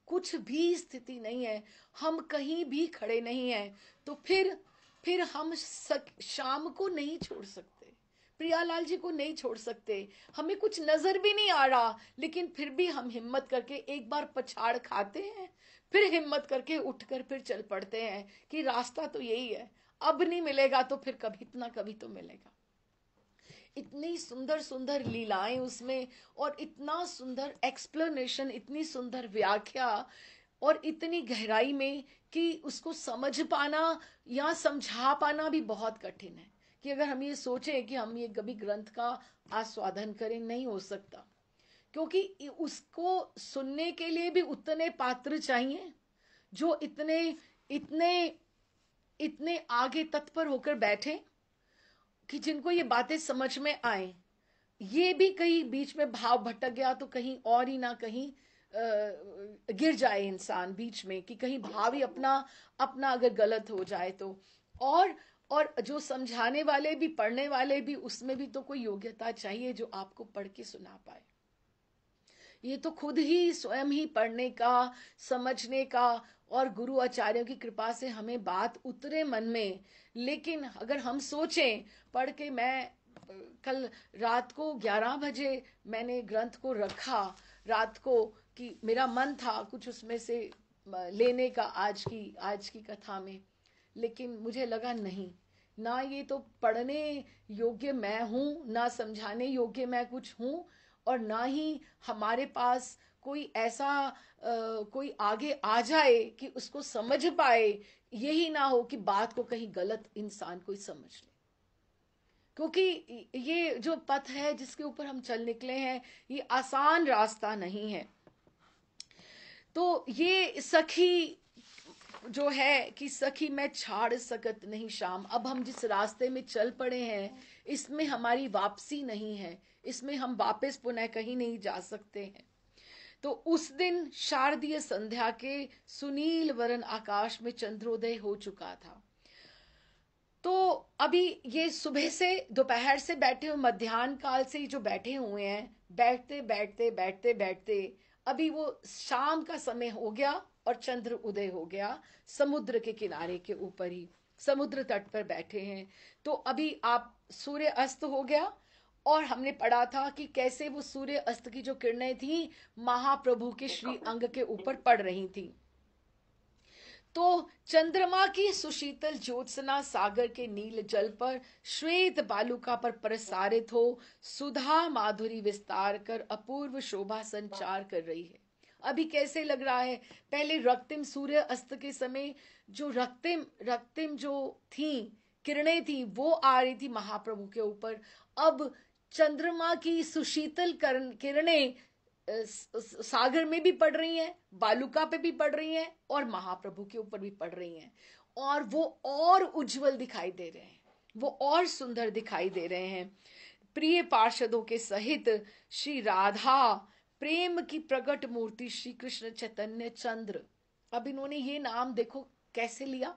कुछ भी स्थिति नहीं है, हम कहीं भी खड़े नहीं हैं, तो फिर हम शाम को नहीं छोड़ सकते, प्रियालाल जी को नहीं छोड़ सकते। हमें कुछ नजर भी नहीं आ रहा, लेकिन फिर भी हम हिम्मत करके एक बार पछाड़ खाते हैं, फिर हिम्मत करके उठकर फिर चल पड़ते हैं कि रास्ता तो यही है, अब नहीं मिलेगा तो फिर कभी ना कभी तो मिलेगा। इतनी सुंदर सुंदर लीलाएं उसमें, और इतना सुंदर एक्सप्लेनेशन, इतनी सुंदर व्याख्या, और इतनी गहराई में कि उसको समझ पाना या समझा पाना भी बहुत कठिन है। कि अगर हम ये सोचें कि हम ये कभी ग्रंथ का आस्वादन करें, नहीं हो सकता, क्योंकि उसको सुनने के लिए भी उतने पात्र चाहिए, जो इतने इतने इतने आगे तत्पर होकर बैठे, कि जिनको ये बातें समझ में आए। ये भी कहीं बीच में भाव भटक गया तो कहीं और ही ना कहीं गिर जाए इंसान बीच में, कि कहीं भाव ही अपना अपना अगर गलत हो जाए तो। और और जो समझाने वाले भी, पढ़ने वाले भी, उसमें भी तो कोई योग्यता चाहिए जो आपको पढ़ के सुना पाए। ये तो खुद ही स्वयं ही पढ़ने का, समझने का, और गुरु आचार्यों की कृपा से हमें बात उतरे मन में। लेकिन अगर हम सोचें, पढ़ के, मैं कल रात को 11 बजे मैंने ग्रंथ को रखा, रात को, कि मेरा मन था कुछ उसमें से लेने का आज की कथा में, लेकिन मुझे लगा नहीं, ना ये तो पढ़ने योग्य मैं हूं, ना समझाने योग्य मैं कुछ हूं, और ना ही हमारे पास कोई ऐसा कोई आगे आ जाए कि उसको समझ पाए। यही ना हो कि बात को कहीं गलत इंसान कोई समझ ले, क्योंकि ये जो पथ है जिसके ऊपर हम चल निकले हैं, ये आसान रास्ता नहीं है। तो ये सखी जो है कि सखी मैं छाड़ सकत नहीं शाम, अब हम जिस रास्ते में चल पड़े हैं, इसमें हमारी वापसी नहीं है, इसमें हम वापस पुनः कहीं नहीं जा सकते हैं। तो उस दिन शारदीय संध्या के सुनील वरण आकाश में चंद्रोदय हो चुका था। तो अभी ये सुबह से दोपहर से बैठे हुए, मध्याह्न काल से जो बैठे हुए हैं, बैठते बैठते बैठते बैठते अभी वो शाम का समय हो गया और चंद्र उदय हो गया समुद्र के किनारे के ऊपर ही, समुद्र तट पर बैठे हैं। तो अभी आप सूर्य अस्त हो गया और हमने पढ़ा था कि कैसे वो सूर्य अस्त की जो किरणें थी महाप्रभु के श्री अंग के ऊपर पड़ रही थी। तो चंद्रमा की सुशीतल ज्योत्सना सागर के नील जल पर श्वेत बालुका पर प्रसारित हो सुधा माधुरी विस्तार कर अपूर्व शोभा संचार कर रही है। अभी कैसे लग रहा है, पहले रक्तिम सूर्य अस्त के समय जो रक्तिम रक्तिम जो थी किरणें थी वो आ रही थी महाप्रभु के ऊपर। अब चंद्रमा की सुशीतल किरणें सागर में भी पड़ रही हैं, बालुका पे भी पड़ रही हैं और महाप्रभु के ऊपर भी पड़ रही हैं, और वो और उज्जवल दिखाई दे रहे हैं, वो और सुंदर दिखाई दे रहे हैं। प्रिय पार्षदों के सहित श्री राधा प्रेम की प्रकट मूर्ति श्री कृष्ण चैतन्य चंद्र। अब इन्होंने ये नाम देखो कैसे लिया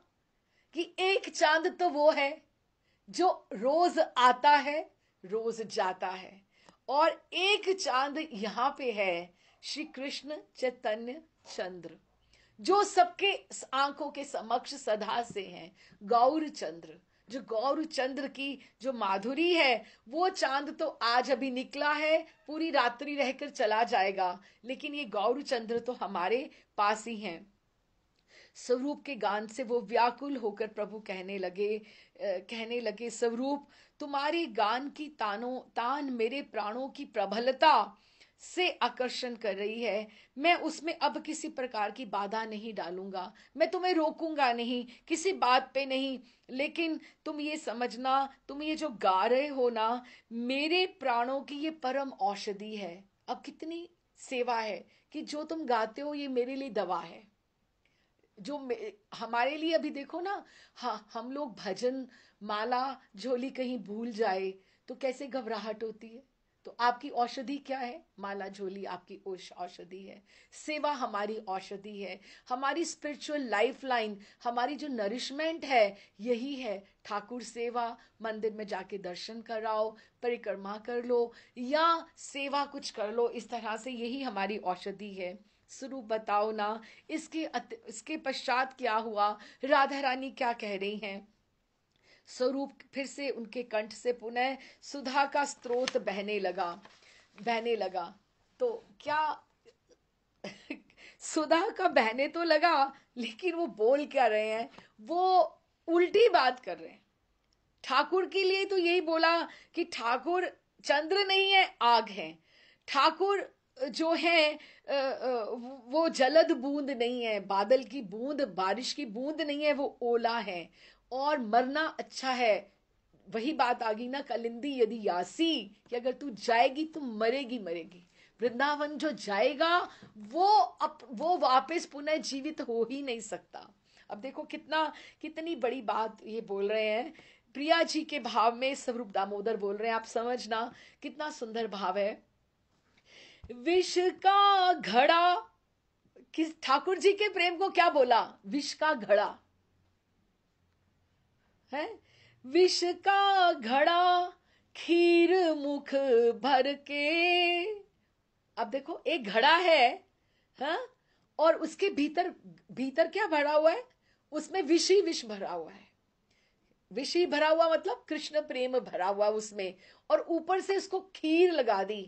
कि एक चांद तो वो है जो रोज आता है रोज जाता है, और एक चांद यहां पे है श्री कृष्ण चैतन्य चंद्र जो सबके आंखों के समक्ष सदा से हैं, गौर चंद्र। जो गौर चंद्र की जो माधुरी है वो चांद तो आज अभी निकला है, पूरी रात्रि रहकर चला जाएगा, लेकिन ये गौर चंद्र तो हमारे पास ही हैं। स्वरूप के गान से वो व्याकुल होकर प्रभु कहने लगे स्वरूप तुम्हारी गान की तान मेरे प्राणों की प्रबलता से आकर्षण कर रही है। मैं उसमें अब किसी प्रकार की बाधा नहीं डालूंगा, मैं तुम्हें रोकूंगा नहीं किसी बात पे नहीं, लेकिन तुम ये समझना, तुम ये जो गा रहे हो ना, मेरे प्राणों की ये परम औषधि है। अब कितनी सेवा है कि जो तुम गाते हो ये मेरे लिए दवा है। जो हमारे लिए अभी देखो ना, हाँ, हम लोग भजन माला झोली कहीं भूल जाए तो कैसे घबराहट होती है। तो आपकी औषधि क्या है? माला झोली आपकी औषधि है, सेवा हमारी औषधि है, हमारी स्पिरिचुअल लाइफ लाइन, हमारी जो नरिशमेंट है यही है ठाकुर सेवा। मंदिर में जाके दर्शन कराओ, परिक्रमा कर लो या सेवा कुछ कर लो, इस तरह से यही हमारी औषधि है। स्वरूप बताओ ना, इसके पश्चात क्या हुआ, राधा रानी क्या कह रही हैं। स्वरूप फिर से उनके कंठ से पुनः सुधा का स्रोत बहने लगा। तो क्या सुधा का बहने तो लगा, लेकिन वो बोल क्या रहे हैं, वो उल्टी बात कर रहे हैं। ठाकुर के लिए तो यही बोला कि ठाकुर चंद्र नहीं है, आग है। ठाकुर जो है वो जलद बूंद नहीं है, बादल की बूंद, बारिश की बूंद नहीं है, वो ओला है, और मरना अच्छा है। वही बात आ गई ना, कलिंदी यदि यासी, कि अगर तू जाएगी तू मरेगी मरेगी। वृंदावन जो जाएगा वो वापस पुनः जीवित हो ही नहीं सकता। अब देखो कितनी बड़ी बात ये बोल रहे हैं। प्रिया जी के भाव में स्वरूप दामोदर बोल रहे हैं, आप समझना कितना सुंदर भाव है। विष का घड़ा, किस ठाकुर जी के प्रेम को क्या बोला? विष का घड़ा है, विष का घड़ा खीर मुख भर के। अब देखो एक घड़ा है, हाँ, और उसके भीतर भीतर क्या भरा हुआ है? उसमें विष ही विष भरा हुआ है। विष ही भरा हुआ मतलब कृष्ण प्रेम भरा हुआ उसमें, और ऊपर से उसको खीर लगा दी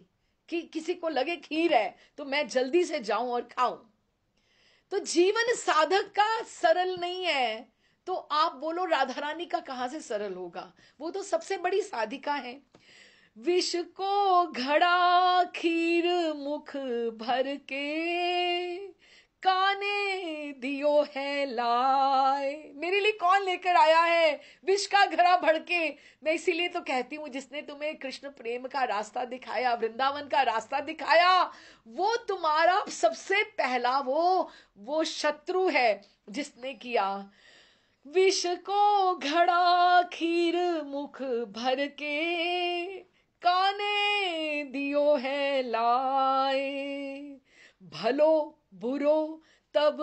कि किसी को लगे खीर है तो मैं जल्दी से जाऊं और खाऊं। तो जीवन साधक का सरल नहीं है, तो आप बोलो राधा रानी का कहां से सरल होगा? वो तो सबसे बड़ी साधिका है। विष को घड़ा खीर मुख भर के काने दियो है लाए। मेरे लिए कौन लेकर आया है विष का घड़ा भर के? मैं इसीलिए तो कहती हूं, जिसने तुम्हें कृष्ण प्रेम का रास्ता दिखाया, वृंदावन का रास्ता दिखाया, वो तुम्हारा सबसे पहला वो शत्रु है जिसने किया। विष को घड़ा खीर मुख भर के काने दियो है लाए, भलो बुरो तब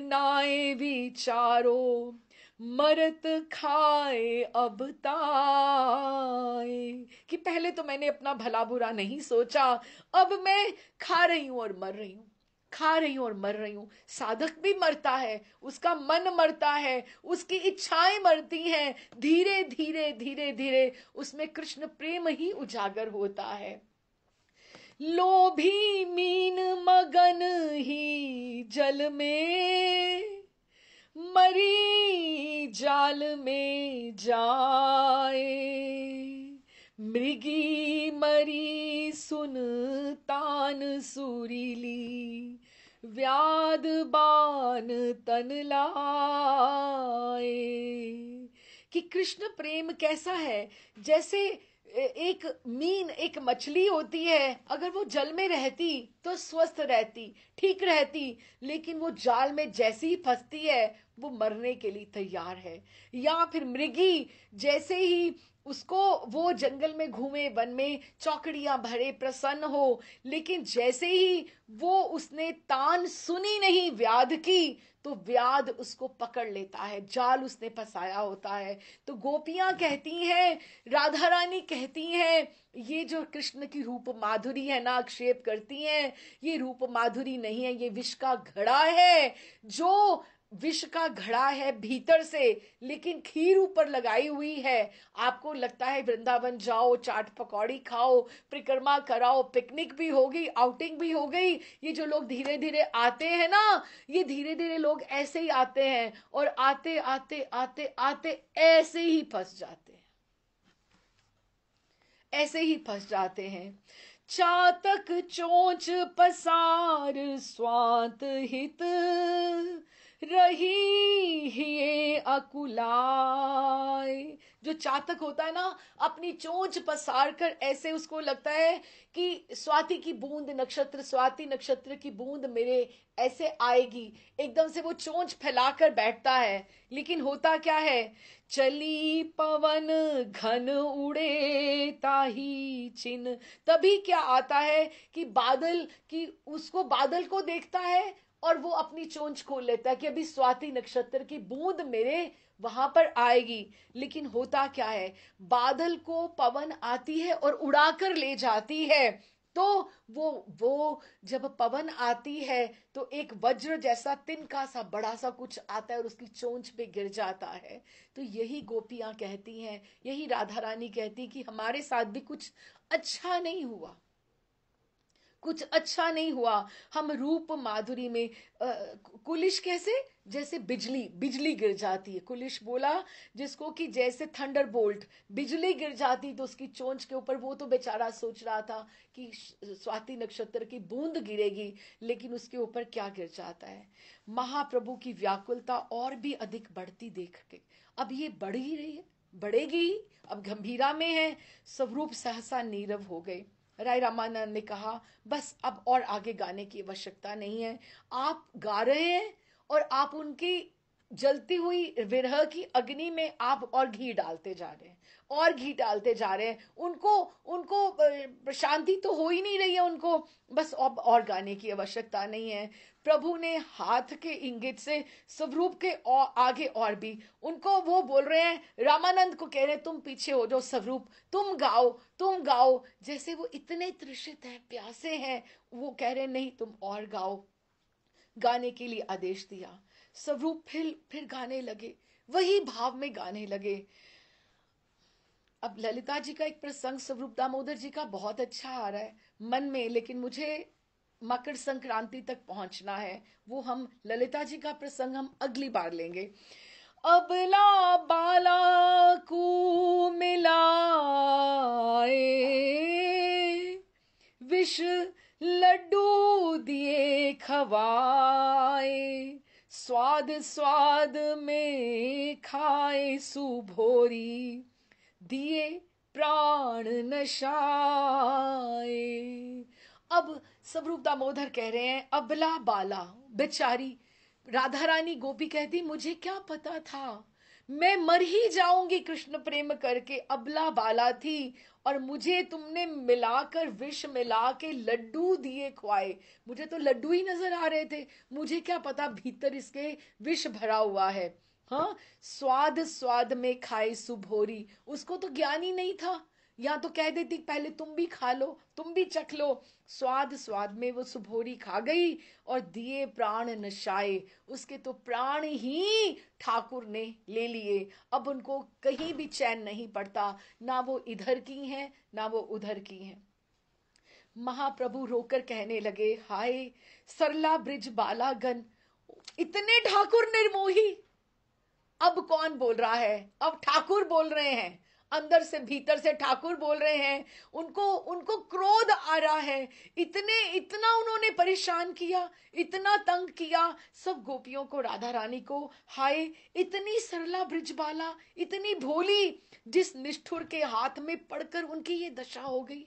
नाए विचारो, मरत खाए अब ताए। कि पहले तो मैंने अपना भला बुरा नहीं सोचा, अब मैं खा रही हूं और मर रही हूं, खा रही हूं और मर रही हूं। साधक भी मरता है, उसका मन मरता है, उसकी इच्छाएं मरती हैं। धीरे धीरे धीरे धीरे उसमें कृष्ण प्रेम ही उजागर होता है। लोभी मीन मगन ही जल में, मरी जाल में जाए। मृगी मरी सुन तान सुरीली, व्याध बान तन लाए। कि कृष्ण प्रेम कैसा है, जैसे एक मीन, एक मछली होती है, अगर वो जल में रहती तो स्वस्थ रहती, ठीक रहती, लेकिन वो जाल में जैसे ही फंसती है वो मरने के लिए तैयार है। या फिर मृगी, जैसे ही उसको वो जंगल में घूमे, वन में चौकड़ियां भरे, प्रसन्न हो, लेकिन जैसे ही वो उसने तान सुनी नहीं व्याध की, तो व्याध उसको पकड़ लेता है, जाल उसने फंसाया होता है। तो गोपियां कहती हैं, राधा रानी कहती हैं, ये जो कृष्ण की रूप माधुरी है ना, आक्षेप करती हैं, ये रूप माधुरी नहीं है, ये विष का घड़ा है, जो विष का घड़ा है भीतर से, लेकिन खीर ऊपर लगाई हुई है। आपको लगता है वृंदावन जाओ, चाट पकौड़ी खाओ, परिक्रमा कराओ, पिकनिक भी होगी, आउटिंग भी हो गई। ये जो लोग धीरे धीरे आते हैं ना, ये धीरे धीरे लोग ऐसे ही आते हैं, और आते आते आते आते ऐसे ही फंस जाते हैं, ऐसे ही फंस जाते हैं। चातक चोंच पसार स्वांत हित, रही ही अकुलाय। जो चातक होता है ना, अपनी चोंच पसार कर, ऐसे उसको लगता है कि स्वाति की बूंद, नक्षत्र, स्वाति नक्षत्र की बूंद मेरे ऐसे आएगी, एकदम से वो चोंच फैलाकर बैठता है। लेकिन होता क्या है, चली पवन घन उड़े ताही चिन। तभी क्या आता है कि बादल, कि उसको बादल को देखता है और वो अपनी चोंच खोल लेता है कि अभी स्वाति नक्षत्र की बूंद मेरे वहां पर आएगी। लेकिन होता क्या है, बादल को पवन आती है और उड़ाकर ले जाती है। तो वो जब पवन आती है तो एक वज्र जैसा तिनका सा बड़ा सा कुछ आता है और उसकी चोंच पे गिर जाता है। तो यही गोपियां कहती हैं, यही राधा रानी कहती कि हमारे साथ भी कुछ अच्छा नहीं हुआ, कुछ अच्छा नहीं हुआ। हम रूप माधुरी में कुलिश कैसे, जैसे बिजली, बिजली गिर जाती है, कुलिश बोला जिसको कि जैसे थंडर बोल्ट, बिजली गिर जाती तो उसकी चोंच के ऊपर, वो तो बेचारा सोच रहा था कि स्वाति नक्षत्र की बूंद गिरेगी, लेकिन उसके ऊपर क्या गिर जाता है। महाप्रभु की व्याकुलता और भी अधिक बढ़ती देख के, अब ये बढ़ ही रही है, बढ़ेगी, अब गंभीरा में है। स्वरूप सहसा नीरव हो गए। राय रामानंद ने कहा, बस अब और आगे गाने की आवश्यकता नहीं है, आप गा रहे हैं और आप उनकी जलती हुई विरह की अग्नि में आप और घी डालते जा रहे हैं, और घी डालते जा रहे हैं। उनको उनको शांति तो हो ही नहीं रही है उनको, बस अब और गाने की आवश्यकता नहीं है। प्रभु ने हाथ के इंगित से स्वरूप के और आगे और भी उनको, वो बोल रहे हैं, रामानंद को कह रहे हैं, तुम पीछे हो जाओ स्वरूप, तुम गाओ, तुम गाओ। जैसे वो इतने तृषित हैं, प्यासे हैं, वो कह रहे हैं नहीं तुम और गाओ। गाने के लिए आदेश दिया, स्वरूप फिर गाने लगे, वही भाव में गाने लगे। अब ललिता जी का एक प्रसंग स्वरूप दामोदर जी का बहुत अच्छा आ रहा है मन में, लेकिन मुझे मकर संक्रांति तक पहुंचना है, वो हम ललिता जी का प्रसंग हम अगली बार लेंगे। अबला बाला को मिलाए, विष लड्डू दिए खवाए, स्वाद स्वाद में खाए सुभोरी, दिए प्राण नशाए। अब स्वरूप दामोदर कह रहे हैं, अबला बाला, बेचारी राधा रानी गोपी कहती, मुझे क्या पता था, मैं मर ही जाऊंगी कृष्ण प्रेम करके, अबला बाला थी और मुझे तुमने मिलाकर विष मिला के लड्डू दिए खुआए। मुझे तो लड्डू ही नजर आ रहे थे, मुझे क्या पता भीतर इसके विष भरा हुआ है। हाँ, स्वाद स्वाद में खाए सुभोरी, उसको तो ज्ञान ही नहीं था। या तो कह देती पहले तुम भी खा लो, तुम भी चख लो। स्वाद स्वाद में वो सुभोरी खा गई और दिए प्राण नशाए, उसके तो प्राण ही ठाकुर ने ले लिए। अब उनको कहीं भी चैन नहीं पड़ता, ना वो इधर की हैं ना वो उधर की हैं। महाप्रभु रोकर कहने लगे, हाय सरला ब्रिज बालागन, इतने ठाकुर निर्मोही। अब कौन बोल रहा है? अब ठाकुर बोल रहे हैं, अंदर से भीतर से ठाकुर बोल रहे हैं। उनको उनको क्रोध आ रहा है, इतना उन्होंने परेशान किया, इतना तंग किया सब गोपियों को, राधा रानी को। हाय इतनी सरला ब्रिजबाला, इतनी भोली, जिस निष्ठुर के हाथ में पड़कर उनकी ये दशा हो गई।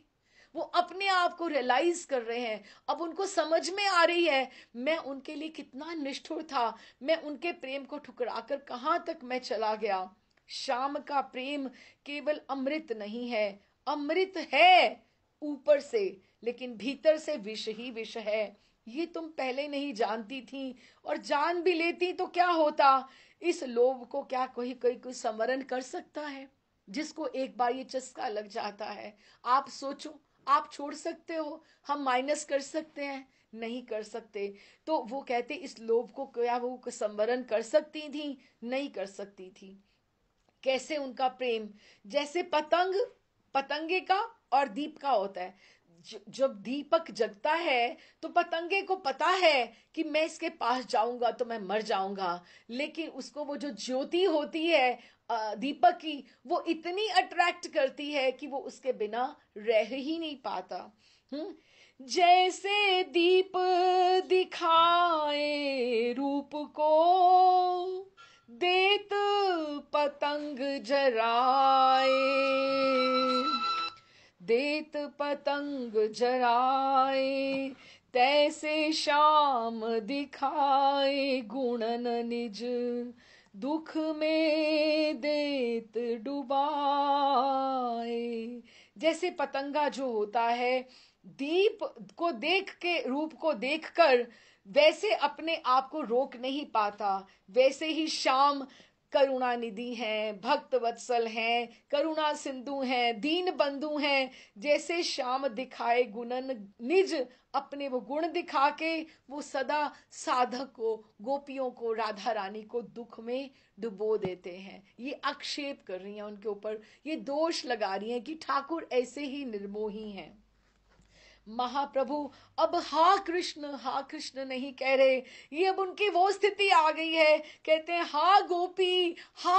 वो अपने आप को रियलाइज कर रहे हैं, अब उनको समझ में आ रही है मैं उनके लिए कितना निष्ठुर था, मैं उनके प्रेम को ठुकराकर कहां तक मैं चला गया। श्याम का प्रेम केवल अमृत नहीं है, अमृत है ऊपर से, लेकिन भीतर से विष ही विष है। ये तुम पहले नहीं जानती थी, और जान भी लेती तो क्या होता। इस लोभ को क्या कोई कोई कोई संवरण कर सकता है? जिसको एक बार ये चस्का लग जाता है, आप सोचो, आप छोड़ सकते हो, हम माइनस कर सकते हैं? नहीं कर सकते। तो वो कहते इस लोभ को क्या वो संवरण कर सकती थी? नहीं कर सकती थी। कैसे उनका प्रेम, जैसे पतंग, पतंगे का और दीप का होता है। जब दीपक जगता है तो पतंगे को पता है कि मैं इसके पास जाऊंगा तो मैं मर जाऊंगा, लेकिन उसको वो जो ज्योति होती है दीपक की, वो इतनी अट्रैक्ट करती है कि वो उसके बिना रह ही नहीं पाता। जैसे दीप दिखाए रूप को, देत पतंग जराए, देत पतंग जराए, तैसे श्याम दिखाए गुणन निज, दुख में देत डुबाए। जैसे पतंगा जो होता है, दीप को देख के, रूप को देखकर वैसे अपने आप को रोक नहीं पाता, वैसे ही श्याम करुणा निधि हैं, भक्त वत्सल हैं, करुणा सिंधु हैं, दीन बंधु हैं। जैसे श्याम दिखाए गुणन निज, अपने वो गुण दिखा के वो सदा साधक को, गोपियों को, राधा रानी को दुख में डुबो देते हैं। ये आक्षेप कर रही हैं उनके ऊपर, ये दोष लगा रही हैं कि ठाकुर ऐसे ही निर्मोही हैं। महाप्रभु अब हा कृष्ण नहीं कह रहे, ये अब उनकी वो स्थिति आ गई है। कहते हैं हा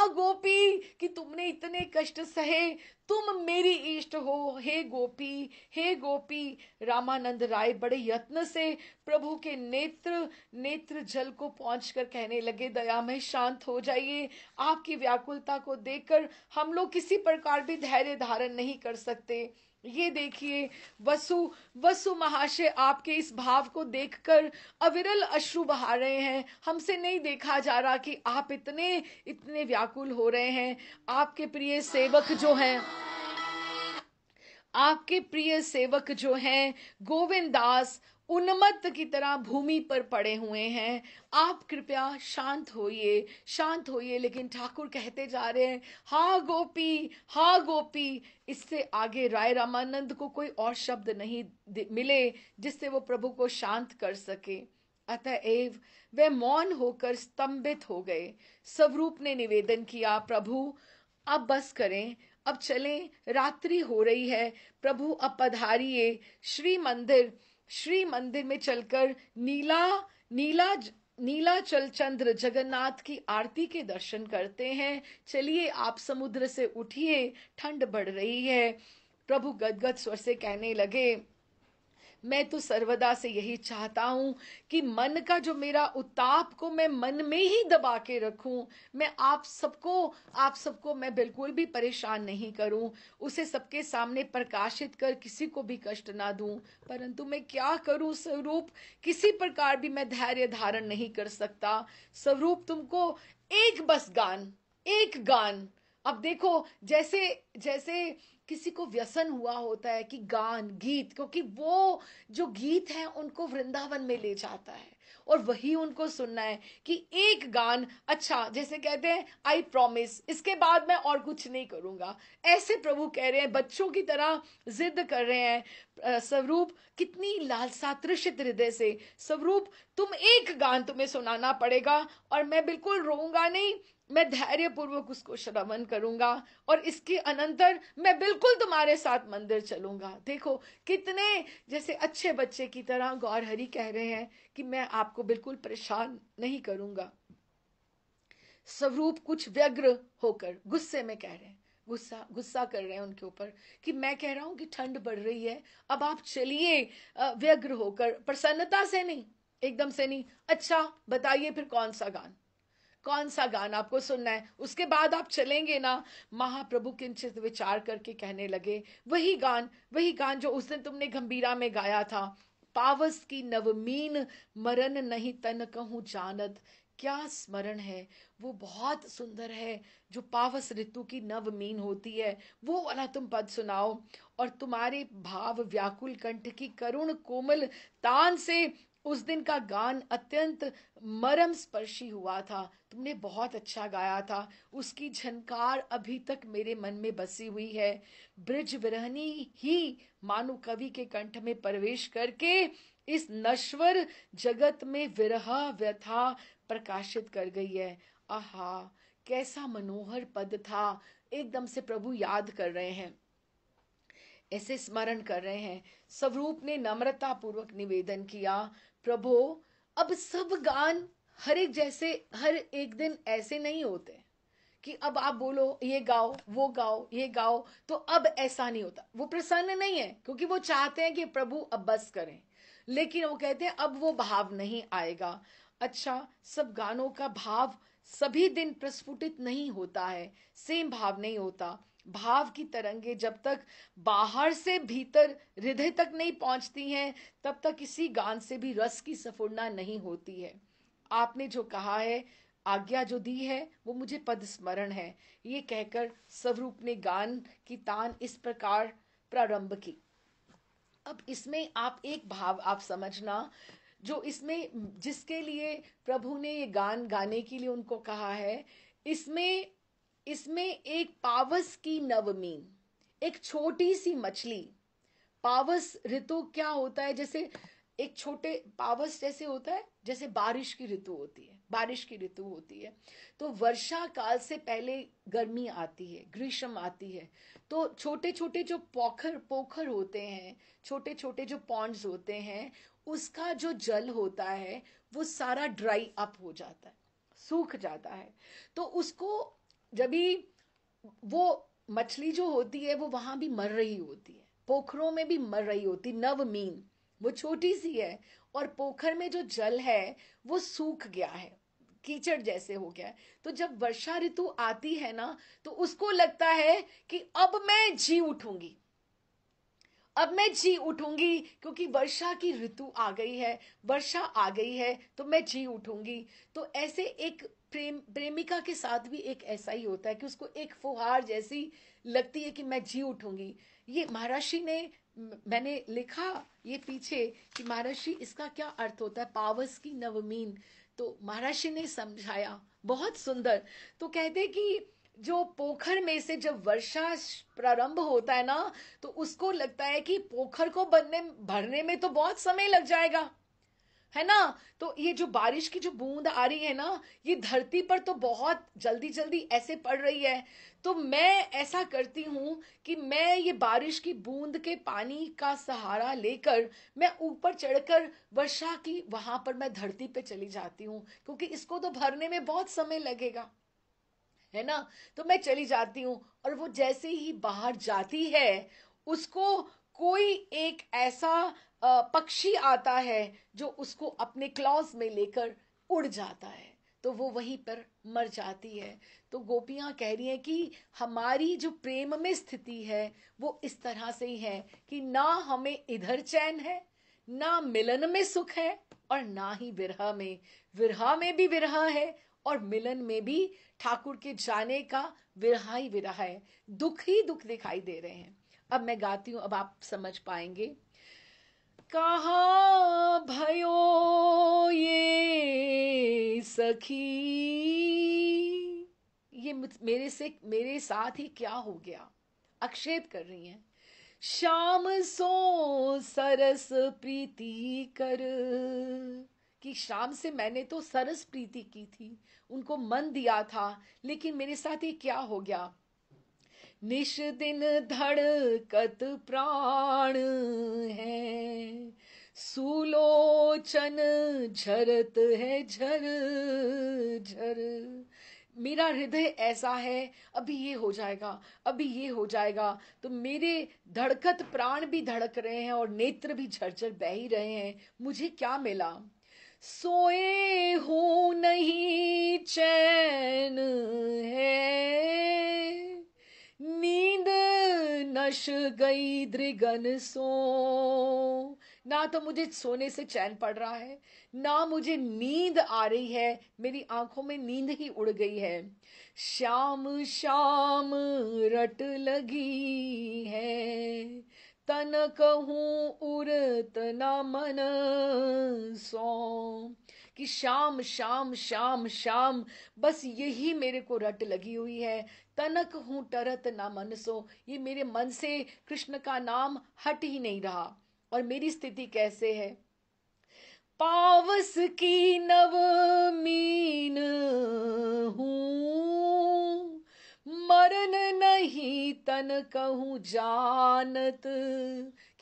गोपी कि तुमने इतने कष्ट सहे, तुम मेरी इष्ट हो, हे गोपी, हे गोपी। रामानंद राय बड़े यत्न से प्रभु के नेत्र नेत्र जल को पहुंचकर कहने लगे, दयामय शांत हो जाइए, आपकी व्याकुलता को देखकर हम लोग किसी प्रकार भी धैर्य धारण नहीं कर सकते। ये देखिए वसु वसु महाशय आपके इस भाव को देखकर अविरल अश्रु बहा रहे हैं। हमसे नहीं देखा जा रहा कि आप इतने इतने व्याकुल हो रहे हैं। आपके प्रिय सेवक जो हैं, आपके प्रिय सेवक जो हैं गोविंद दास, उन्मत्त की तरह भूमि पर पड़े हुए हैं। आप कृपया शांत होइए, शांत होइए। लेकिन ठाकुर कहते जा रहे हैं, हा गोपी। इससे आगे राय रामानंद को कोई और शब्द नहीं मिले जिससे वो प्रभु को शांत कर सके। अतएव वे मौन होकर स्तंभित हो गए। स्वरूप ने निवेदन किया, प्रभु अब बस करें, अब चलें, रात्रि हो रही है। प्रभु अब पधारिए। श्री मंदिर में चलकर नीला नीला नीलाचल चंद्र जगन्नाथ की आरती के दर्शन करते हैं। चलिए आप समुद्र से उठिए, ठंड बढ़ रही है। प्रभु गदगद स्वर से कहने लगे, मैं तो सर्वदा से यही चाहता हूं कि मन का जो मेरा उताप को मैं मन में ही दबा के रखूं। मैं आप सबको मैं बिल्कुल भी परेशान नहीं करूं, उसे सबके सामने प्रकाशित कर किसी को भी कष्ट ना दूं। परंतु मैं क्या करूं स्वरूप, किसी प्रकार भी मैं धैर्य धारण नहीं कर सकता। स्वरूप तुमको एक बस गान, एक गान। अब देखो, जैसे जैसे किसी को व्यसन हुआ होता है कि गान गीत, क्योंकि वो जो गीत है उनको वृंदावन में ले जाता है और वही उनको सुनना है कि एक गान। अच्छा, जैसे कहते हैं आई प्रॉमिस, इसके बाद मैं और कुछ नहीं करूंगा, ऐसे प्रभु कह रहे हैं, बच्चों की तरह जिद कर रहे हैं। स्वरूप कितनी लालसा तृषित हृदय से, स्वरूप तुम एक गान तुम्हें सुनाना पड़ेगा और मैं बिल्कुल रोऊंगा नहीं, मैं धैर्य पूर्वक उसको श्रवण करूंगा और इसके अनंतर मैं बिल्कुल तुम्हारे साथ मंदिर चलूंगा। देखो कितने जैसे अच्छे बच्चे की तरह गौर हरि कह रहे हैं कि मैं आपको बिल्कुल परेशान नहीं करूंगा। स्वरूप कुछ व्यग्र होकर गुस्से में कह रहे हैं, गुस्सा गुस्सा कर रहे हैं उनके ऊपर कि मैं कह रहा हूं कि ठंड बढ़ रही है, अब आप चलिए। व्यग्र होकर, प्रसन्नता से नहीं, एकदम से नहीं। अच्छा बताइए फिर कौन सा गान, कौन सा गान आपको सुनना है, उसके बाद आप चलेंगे ना। महाप्रभु किंचित विचार करके कहने लगे, वही गान, वही गान जो उस दिन तुमने गंभीरा में गाया था। पावस की नवमीन मरण नहीं तन कहूं जानत। क्या स्मरण है, वो बहुत सुंदर है। जो पावस ऋतु की नवमीन होती है वो वाला तुम पद सुनाओ। और तुम्हारे भाव व्याकुल कंठ की करुण कोमल तान से उस दिन का गान अत्यंत मरम स्पर्शी हुआ था, तुमने बहुत अच्छा गाया था, उसकी झनकार अभी तक मेरे मन में बसी हुई है। ब्रिज विरहनी ही मानो कवि के कंठ में प्रवेश करके इस नश्वर जगत में विरह व्यथा प्रकाशित कर गई है। आहा, कैसा मनोहर पद था। एकदम से प्रभु याद कर रहे हैं, ऐसे स्मरण कर रहे हैं। स्वरूप ने नम्रता पूर्वक निवेदन किया, प्रभु अब सब गान हर एक जैसे हर एक दिन ऐसे नहीं होते कि अब आप बोलो ये गाओ वो गाओ ये गाओ, तो अब ऐसा नहीं होता। वो प्रसन्न नहीं है क्योंकि वो चाहते हैं कि प्रभु अब बस करें, लेकिन वो कहते हैं अब वो भाव नहीं आएगा। अच्छा, सब गानों का भाव सभी दिन प्रस्फुटित नहीं होता है, सेम भाव नहीं होता। भाव की तरंगे जब तक बाहर से भीतर हृदय तक नहीं पहुंचती हैं, तब तक किसी गान से भी रस की स्फुरना नहीं होती है। आपने जो कहा है, आज्ञा जो दी है, वो मुझे पद स्मरण है। ये कहकर स्वरूप ने गान की तान इस प्रकार प्रारंभ की। अब इसमें आप एक भाव आप समझना, जो इसमें जिसके लिए प्रभु ने ये गान गाने के लिए उनको कहा है, इसमें इसमें एक पावस की नवमीन, एक छोटी सी मछली। पावस ऋतु क्या होता है, जैसे एक छोटे पावस जैसे होता है, जैसे बारिश की ऋतु होती है, बारिश की ऋतु होती है। तो वर्षा काल से पहले गर्मी आती है, ग्रीष्म आती है। तो छोटे छोटे जो पोखर पोखर होते हैं, छोटे छोटे जो पॉन्ड्स होते हैं, उसका जो जल होता है वो सारा ड्राई अप हो जाता है, सूख जाता है। तो उसको जब भी वो मछली जो होती है वो वहां भी मर रही होती है, पोखरों में भी मर रही होती, नवमीन वो छोटी सी है। और पोखर में जो जल है वो सूख गया है, कीचड़ जैसे हो गया है। तो जब वर्षा ऋतु आती है ना, तो उसको लगता है कि अब मैं जी उठूंगी, अब मैं जी उठूंगी, क्योंकि वर्षा की ऋतु आ गई है, वर्षा आ गई है तो मैं जी उठूंगी। तो ऐसे एक प्रेमिका के साथ भी एक ऐसा ही होता है कि उसको एक फुहार जैसी लगती है कि मैं जी उठूंगी। ये महर्षि ने, मैंने लिखा ये पीछे कि महर्षि इसका क्या अर्थ होता है, पावस की नवमीन। तो महर्षि ने समझाया बहुत सुंदर। तो कहते कि जो पोखर में से जब वर्षा प्रारंभ होता है ना, तो उसको लगता है कि पोखर को बनने भरने में तो बहुत समय लग जाएगा, है ना। तो ये जो बारिश की जो बूंद आ रही है ना, ये धरती पर तो बहुत जल्दी जल्दी ऐसे पड़ रही है। तो मैं ऐसा करती हूं कि मैं ये बारिश की बूंद के पानी का सहारा लेकर मैं ऊपर चढ़कर वर्षा की वहां पर मैं धरती पे चली जाती हूँ, क्योंकि इसको तो भरने में बहुत समय लगेगा, है ना। तो मैं चली जाती हूँ और वो जैसे ही बाहर जाती है, उसको कोई एक ऐसा पक्षी आता है जो उसको अपने क्लॉज में लेकर उड़ जाता है, तो वो वहीं पर मर जाती है। तो गोपियां कह रही हैं कि हमारी जो प्रेम में स्थिति है वो इस तरह से ही है कि ना हमें इधर चैन है, ना मिलन में सुख है, और ना ही विरह में, विरह में भी विरह है और मिलन में भी ठाकुर के जाने का विरहा ही विरहा है, दुख ही दुख दिखाई दे रहे हैं। अब मैं गाती हूं, अब आप समझ पाएंगे। कहाँ भयो ये सखी, ये मेरे साथ ही क्या हो गया, अक्षेप कर रही हैं। श्याम सो सरस प्रीति कर, कि शाम से मैंने तो सरस प्रीति की थी, उनको मन दिया था, लेकिन मेरे साथ ये क्या हो गया। निश दिन धड़कत प्राण है, सुलोचन झरत है झर झर। मेरा हृदय ऐसा है, अभी ये हो जाएगा, अभी ये हो जाएगा, तो मेरे धड़कत प्राण भी धड़क रहे हैं और नेत्र भी झरझर बह ही रहे हैं। मुझे क्या मिला, सोए हूं नहीं चैन है, नींद नश गई दृगन सो। ना तो मुझे सोने से चैन पड़ रहा है, ना मुझे नींद आ रही है, मेरी आंखों में नींद ही उड़ गई है। श्याम श्याम रट लगी है, तन कहूं उरत न मन सो। कि श्याम श्याम श्याम श्याम, बस यही मेरे को रट लगी हुई है। तनक हूं टरत ना मन सो, ये मेरे मन से कृष्ण का नाम हट ही नहीं रहा। और मेरी स्थिति कैसे है, पावस की नवमीन हूं, मरण नहीं तन कहूं जानत।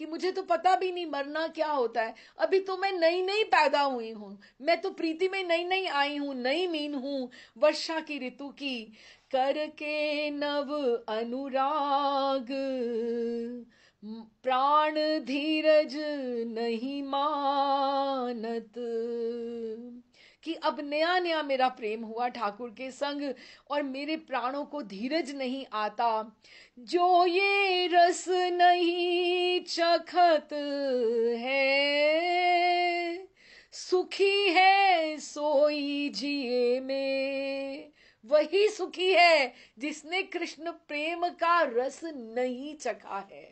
कि मुझे तो पता भी नहीं मरना क्या होता है, अभी तो मैं नई नई पैदा हुई हूं, मैं तो प्रीति में नई नई आई हूं, नई मीन हूं वर्षा की ऋतु की। करके नव अनुराग, प्राण धीरज नहीं मानत। कि अब नया नया मेरा प्रेम हुआ ठाकुर के संग और मेरे प्राणों को धीरज नहीं आता। जो ये रस नहीं चखत है, सुखी है सोई जिए में। वही सुखी है जिसने कृष्ण प्रेम का रस नहीं चखा है।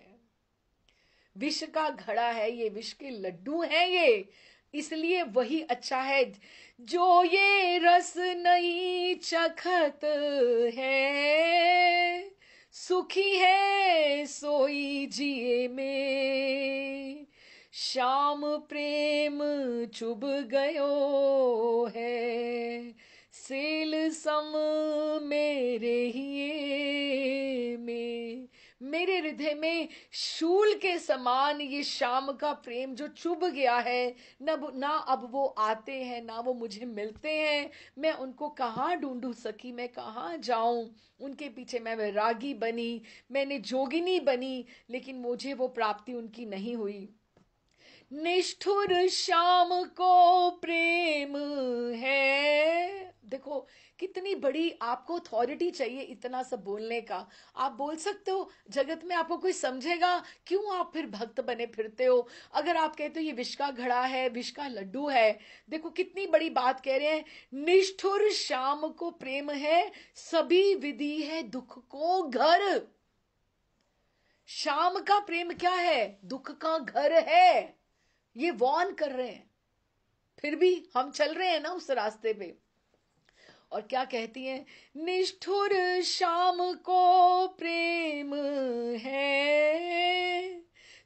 विष का घड़ा है ये, विष के लड्डू हैं ये, इसलिए वही अच्छा है। जो ये रस नहीं चखत है, सुखी है सोई जिए में। श्याम प्रेम चुभ गयो है, सेल सम मेरे हिये में। मेरे हृदय में शूल के समान ये श्याम का प्रेम जो चुभ गया है, ना अब वो आते हैं, ना वो मुझे मिलते हैं। मैं उनको कहाँ ढूंढूं सखी, मैं कहाँ जाऊं उनके पीछे। मैं वैरागी बनी, मैंने जोगिनी बनी, लेकिन मुझे वो प्राप्ति उनकी नहीं हुई। निष्ठुर श्याम को प्रेम है। देखो कितनी बड़ी आपको अथॉरिटी चाहिए इतना सब बोलने का। आप बोल सकते हो, जगत में आपको कोई समझेगा, क्यों आप फिर भक्त बने फिरते हो। अगर आप कहते हो ये विष का घड़ा है, विष का लड्डू है, देखो कितनी बड़ी बात कह रहे हैं। निष्ठुर श्याम को प्रेम है, सभी विधि है दुख को घर। श्याम का प्रेम क्या है, दुख का घर है। ये वॉर्न कर रहे हैं, फिर भी हम चल रहे हैं ना उस रास्ते पे। और क्या कहती हैं, निष्ठुर श्याम को प्रेम है,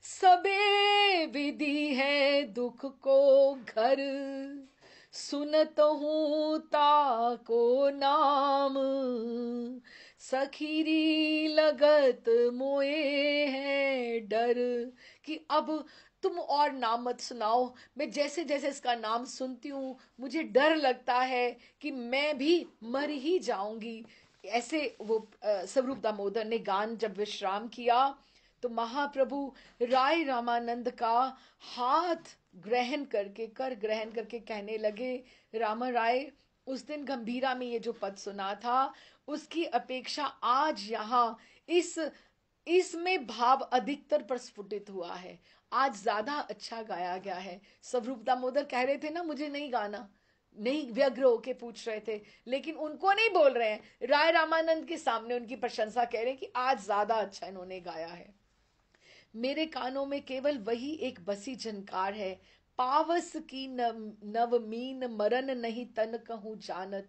सबे विधि है दुख को घर। सुनत हूं ताको नाम, सखीरी लगत मोए है डर। कि अब तुम और नाम मत सुनाओ, मैं जैसे जैसे इसका नाम सुनती हूँ मुझे डर लगता है कि मैं भी मर ही जाऊंगी। ऐसे वो स्वरूप दामोदर ने गान जब विश्राम किया तो महाप्रभु राय रामानंद का हाथ ग्रहण करके, कर ग्रहण करके कहने लगे, रामा राय, उस दिन गंभीरा में ये जो पद सुना था उसकी अपेक्षा आज यहाँ इसमें भाव अधिकतर प्रस्फुटित हुआ है, आज ज्यादा अच्छा गाया गया है। स्वरूप दामोदर कह रहे थे ना मुझे नहीं गाना, नहीं व्यग्र होके पूछ रहे थे, लेकिन उनको नहीं बोल रहे हैं, राय रामानंद के सामने उनकी प्रशंसा कह रहे हैं कि आज ज्यादा अच्छा इन्होंने गाया है। मेरे कानों में केवल वही एक बसी झनकार है, पावस की नवमीन मरन नहीं तन कहूँ जानत।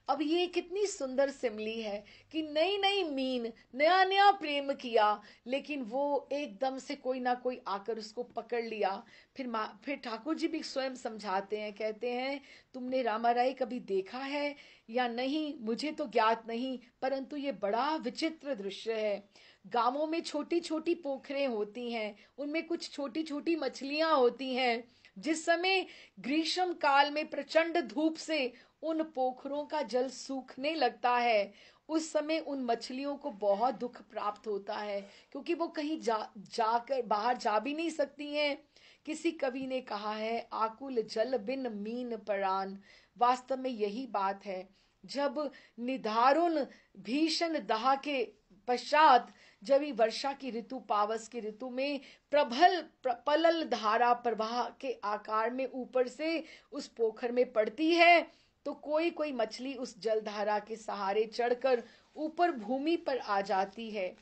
अब ये कितनी सुंदर सिमली है कि नई नई मीन, नया नया प्रेम किया, लेकिन वो एकदम से कोई ना कोई आकर उसको पकड़ लिया। फिर ठाकुर जी भी स्वयं समझाते हैं, कहते हैं तुमने रामाराय कभी देखा है या नहीं मुझे तो ज्ञात नहीं, परंतु ये बड़ा विचित्र दृश्य है। गांवों में छोटी छोटी पोखरें होती हैं, उनमें कुछ छोटी छोटी मछलियां होती हैं। जिस समय ग्रीष्म काल में प्रचंड धूप से उन पोखरों का जल सूखने लगता है, उस समय उन मछलियों को बहुत दुख प्राप्त होता है, क्योंकि वो कहीं जाकर बाहर जा भी नहीं सकती हैं। किसी कवि ने कहा है, आकुल जल बिन मीन परान। वास्तव में यही बात है। जब निधारुन भीषण दाह के पश्चात, जब ही वर्षा की ऋतु, पावस की ऋतु में पलल धारा प्रवाह के आकार में ऊपर से उस पोखर में पड़ती है, तो कोई कोई मछली उस जलधारा के सहारे चढ़कर ऊपर भूमि पर आ जाती है।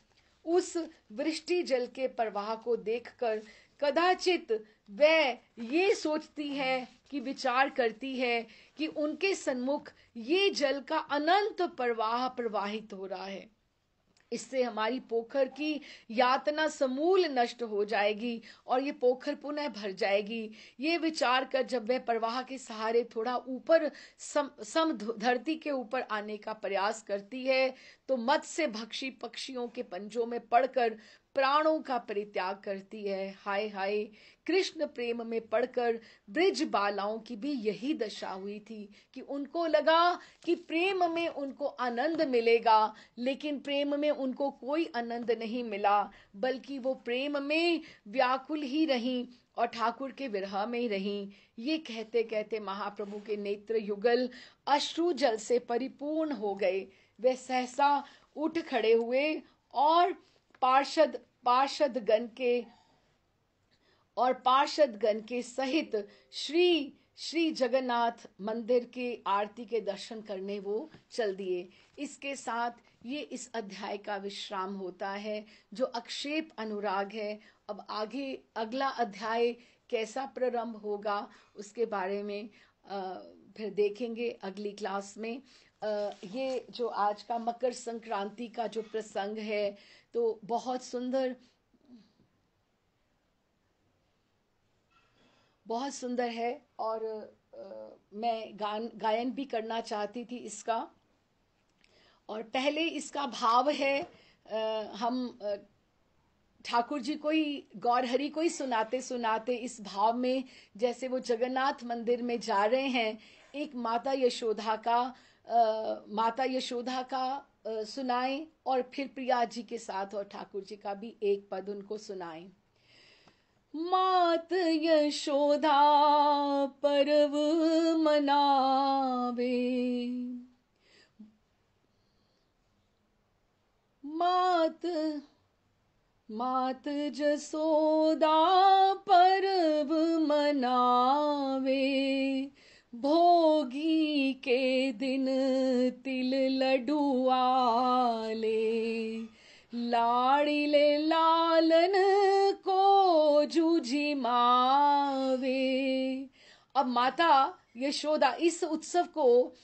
उस वृष्टि जल के प्रवाह को देखकर कदाचित वह ये सोचती है कि विचार करती है कि उनके सन्मुख ये जल का अनंत प्रवाह प्रवाहित हो रहा है, इससे हमारी पोखर की यातना समूल नष्ट हो जाएगी और ये पोखर पुनः भर जाएगी। ये विचार कर जब वह प्रवाह के सहारे थोड़ा ऊपर सम धरती के ऊपर आने का प्रयास करती है, तो मत्स्य भक्षी पक्षियों के पंजों में पड़कर प्राणों का परित्याग करती है। हाय हाय, कृष्ण प्रेम में पड़कर ब्रिज बालाओं की भी यही दशा हुई थी कि उनको लगा कि प्रेम में उनको आनंद मिलेगा, लेकिन प्रेम में उनको कोई आनंद नहीं मिला, बल्कि वो प्रेम में व्याकुल ही रहीं और ठाकुर के विरह में ही रहीं। ये कहते कहते महाप्रभु के नेत्र युगल अश्रु जल से परिपूर्ण हो गए। वे सहसा उठ खड़े हुए और पार्षद पार्षद गण के सहित श्री श्री जगन्नाथ मंदिर के आरती के दर्शन करने वो चल दिए। इसके साथ ये इस अध्याय का विश्राम होता है, जो अक्षेप अनुराग है। अब आगे अगला अध्याय कैसा प्रारंभ होगा उसके बारे में फिर देखेंगे अगली क्लास में। ये जो आज का मकर संक्रांति का जो प्रसंग है, तो बहुत सुंदर है और मैं गायन भी करना चाहती थी इसका। और पहले इसका भाव है, हम ठाकुर जी को ही, गौरहरि को ही सुनाते सुनाते इस भाव में, जैसे वो जगन्नाथ मंदिर में जा रहे हैं, एक माता यशोदा का सुनाएं और फिर प्रिया जी के साथ और ठाकुर जी का भी एक पद उनको सुनाएं। मात यशोदा पर्व मनावे, मात जसोदा पर्व मनावे, भोगी के दिन तिल लड्डू आले, लाड़िले लालन को जूझी मावे। अब माता यशोदा, इस उत्सव को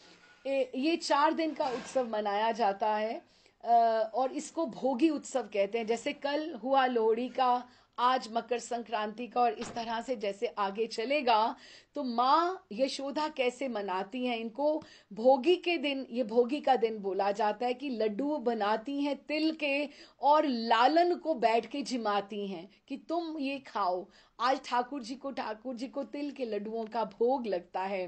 ये 4 दिन का उत्सव मनाया जाता है और इसको भोगी उत्सव कहते हैं। जैसे कल हुआ लोहड़ी का, आज मकर संक्रांति का, और इस तरह से जैसे आगे चलेगा, तो माँ यशोदा कैसे मनाती हैं इनको। भोगी के दिन, ये भोगी का दिन बोला जाता है कि लड्डू बनाती हैं तिल के और लालन को बैठ के जिमाती हैं कि तुम ये खाओ। आज ठाकुर जी को तिल के लड्डुओं का भोग लगता है।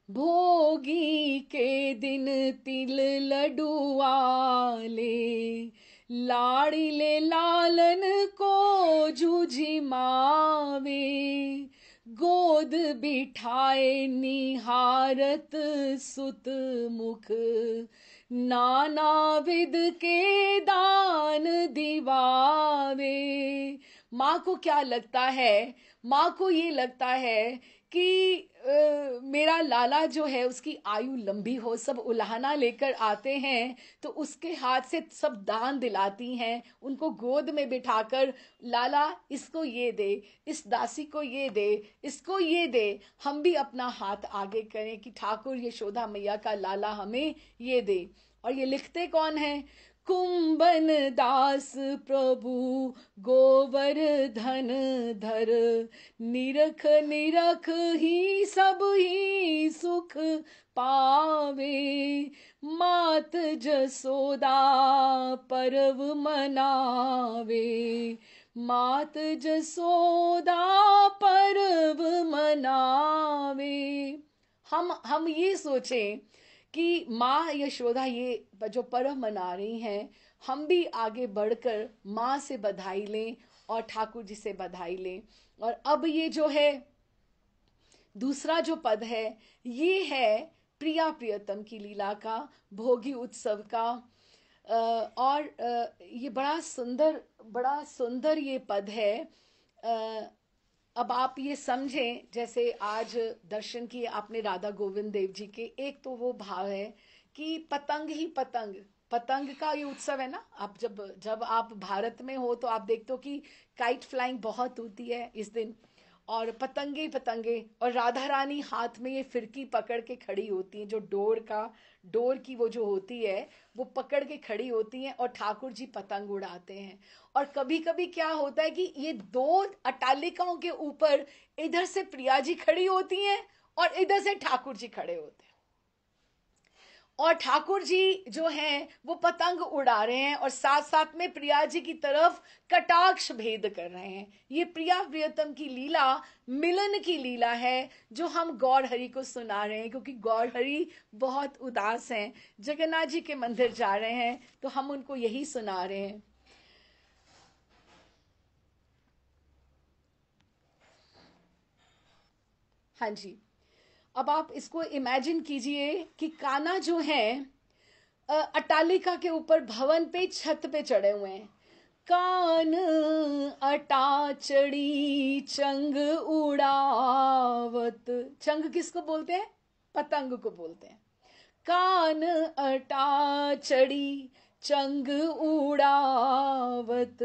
भोगी के दिन तिल लड्डू आले, लाड़िले लालन को जूझी मावे, गोद बिठाए निहारत सुत मुख, नाना विध के दान दिवावे, माँ को क्या लगता है, माँ को ये लगता है कि मेरा लाला जो है उसकी आयु लंबी हो। सब उल्हाना लेकर आते हैं तो उसके हाथ से सब दान दिलाती हैं, उनको गोद में बिठाकर, लाला इसको ये दे, इस दासी को ये दे, इसको ये दे। हम भी अपना हाथ आगे करें कि ठाकुर यशोदा मैया का लाला हमें ये दे। और ये लिखते कौन है? कुंभन दास प्रभु गोवर्धन धर, निरख निरख ही सब ही सुख पावे, मात जसोदा पर्व मनावे, मात जसोदा पर्व मनावे। हम ये सोचें कि माँ यशोदा ये जो पर्व मना रही हैं, हम भी आगे बढ़कर माँ से बधाई लें और ठाकुर जी से बधाई लें। और अब ये जो है दूसरा जो पद है, ये है प्रिया प्रियतम की लीला का, भोगी उत्सव का। और ये बड़ा सुंदर ये पद है। अब आप ये समझें, जैसे आज दर्शन किए आपने राधा गोविंद देव जी के, एक तो वो भाव है कि पतंग ही पतंग, पतंग का ये उत्सव है ना। आप जब जब आप भारत में हो तो आप देखते हो कि काइट फ्लाइंग बहुत होती है इस दिन, और पतंगे पतंगे, और राधा रानी हाथ में ये फिरकी पकड़ के खड़ी होती हैं, जो डोर की वो जो होती है वो पकड़ के खड़ी होती हैं, और ठाकुर जी पतंग उड़ाते हैं। और कभी कभी क्या होता है कि ये दो अट्टालिकाओं के ऊपर इधर से प्रिया जी खड़ी होती हैं और इधर से ठाकुर जी खड़े होते हैं, और ठाकुर जी जो हैं वो पतंग उड़ा रहे हैं और साथ साथ में प्रिया जी की तरफ कटाक्ष भेद कर रहे हैं। ये प्रिया प्रियतम की लीला मिलन की लीला है, जो हम गौर हरि को सुना रहे हैं, क्योंकि गौर हरि बहुत उदास हैं, जगन्नाथ जी के मंदिर जा रहे हैं, तो हम उनको यही सुना रहे हैं। हाँ जी। अब आप इसको इमेजिन कीजिए कि कान्हा जो है अट्टालिका के ऊपर भवन पे छत पे चढ़े हुए हैं। कान अटा चढ़ी चंग उड़ावत, चंग किसको बोलते हैं? पतंग को बोलते हैं। कान अटा चढ़ी चंग उड़ावत,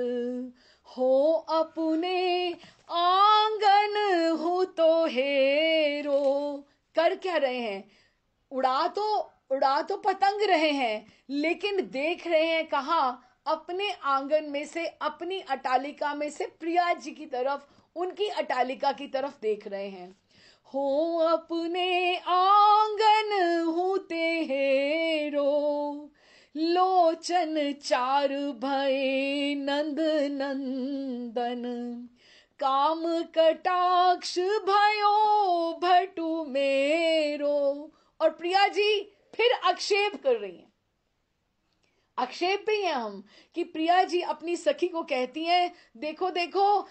हो अपने आंगन हो तो हेरो। कर क्या रहे हैं? उड़ा तो उड़ा तो पतंग रहे हैं, लेकिन देख रहे हैं कहाँ? अपने आंगन में से, अपनी अटालिका में से प्रिया जी की तरफ, उनकी अटालिका की तरफ देख रहे हैं। हो अपने आंगन होते हेरो, लोचन चार भये नंद नंदन, काम कटाक्ष भयो भटु मेरो। और प्रिया जी फिर आक्षेप कर रही हैं, आक्षेप पे हैं हम, कि प्रिया जी अपनी सखी को कहती हैं, देखो देखो,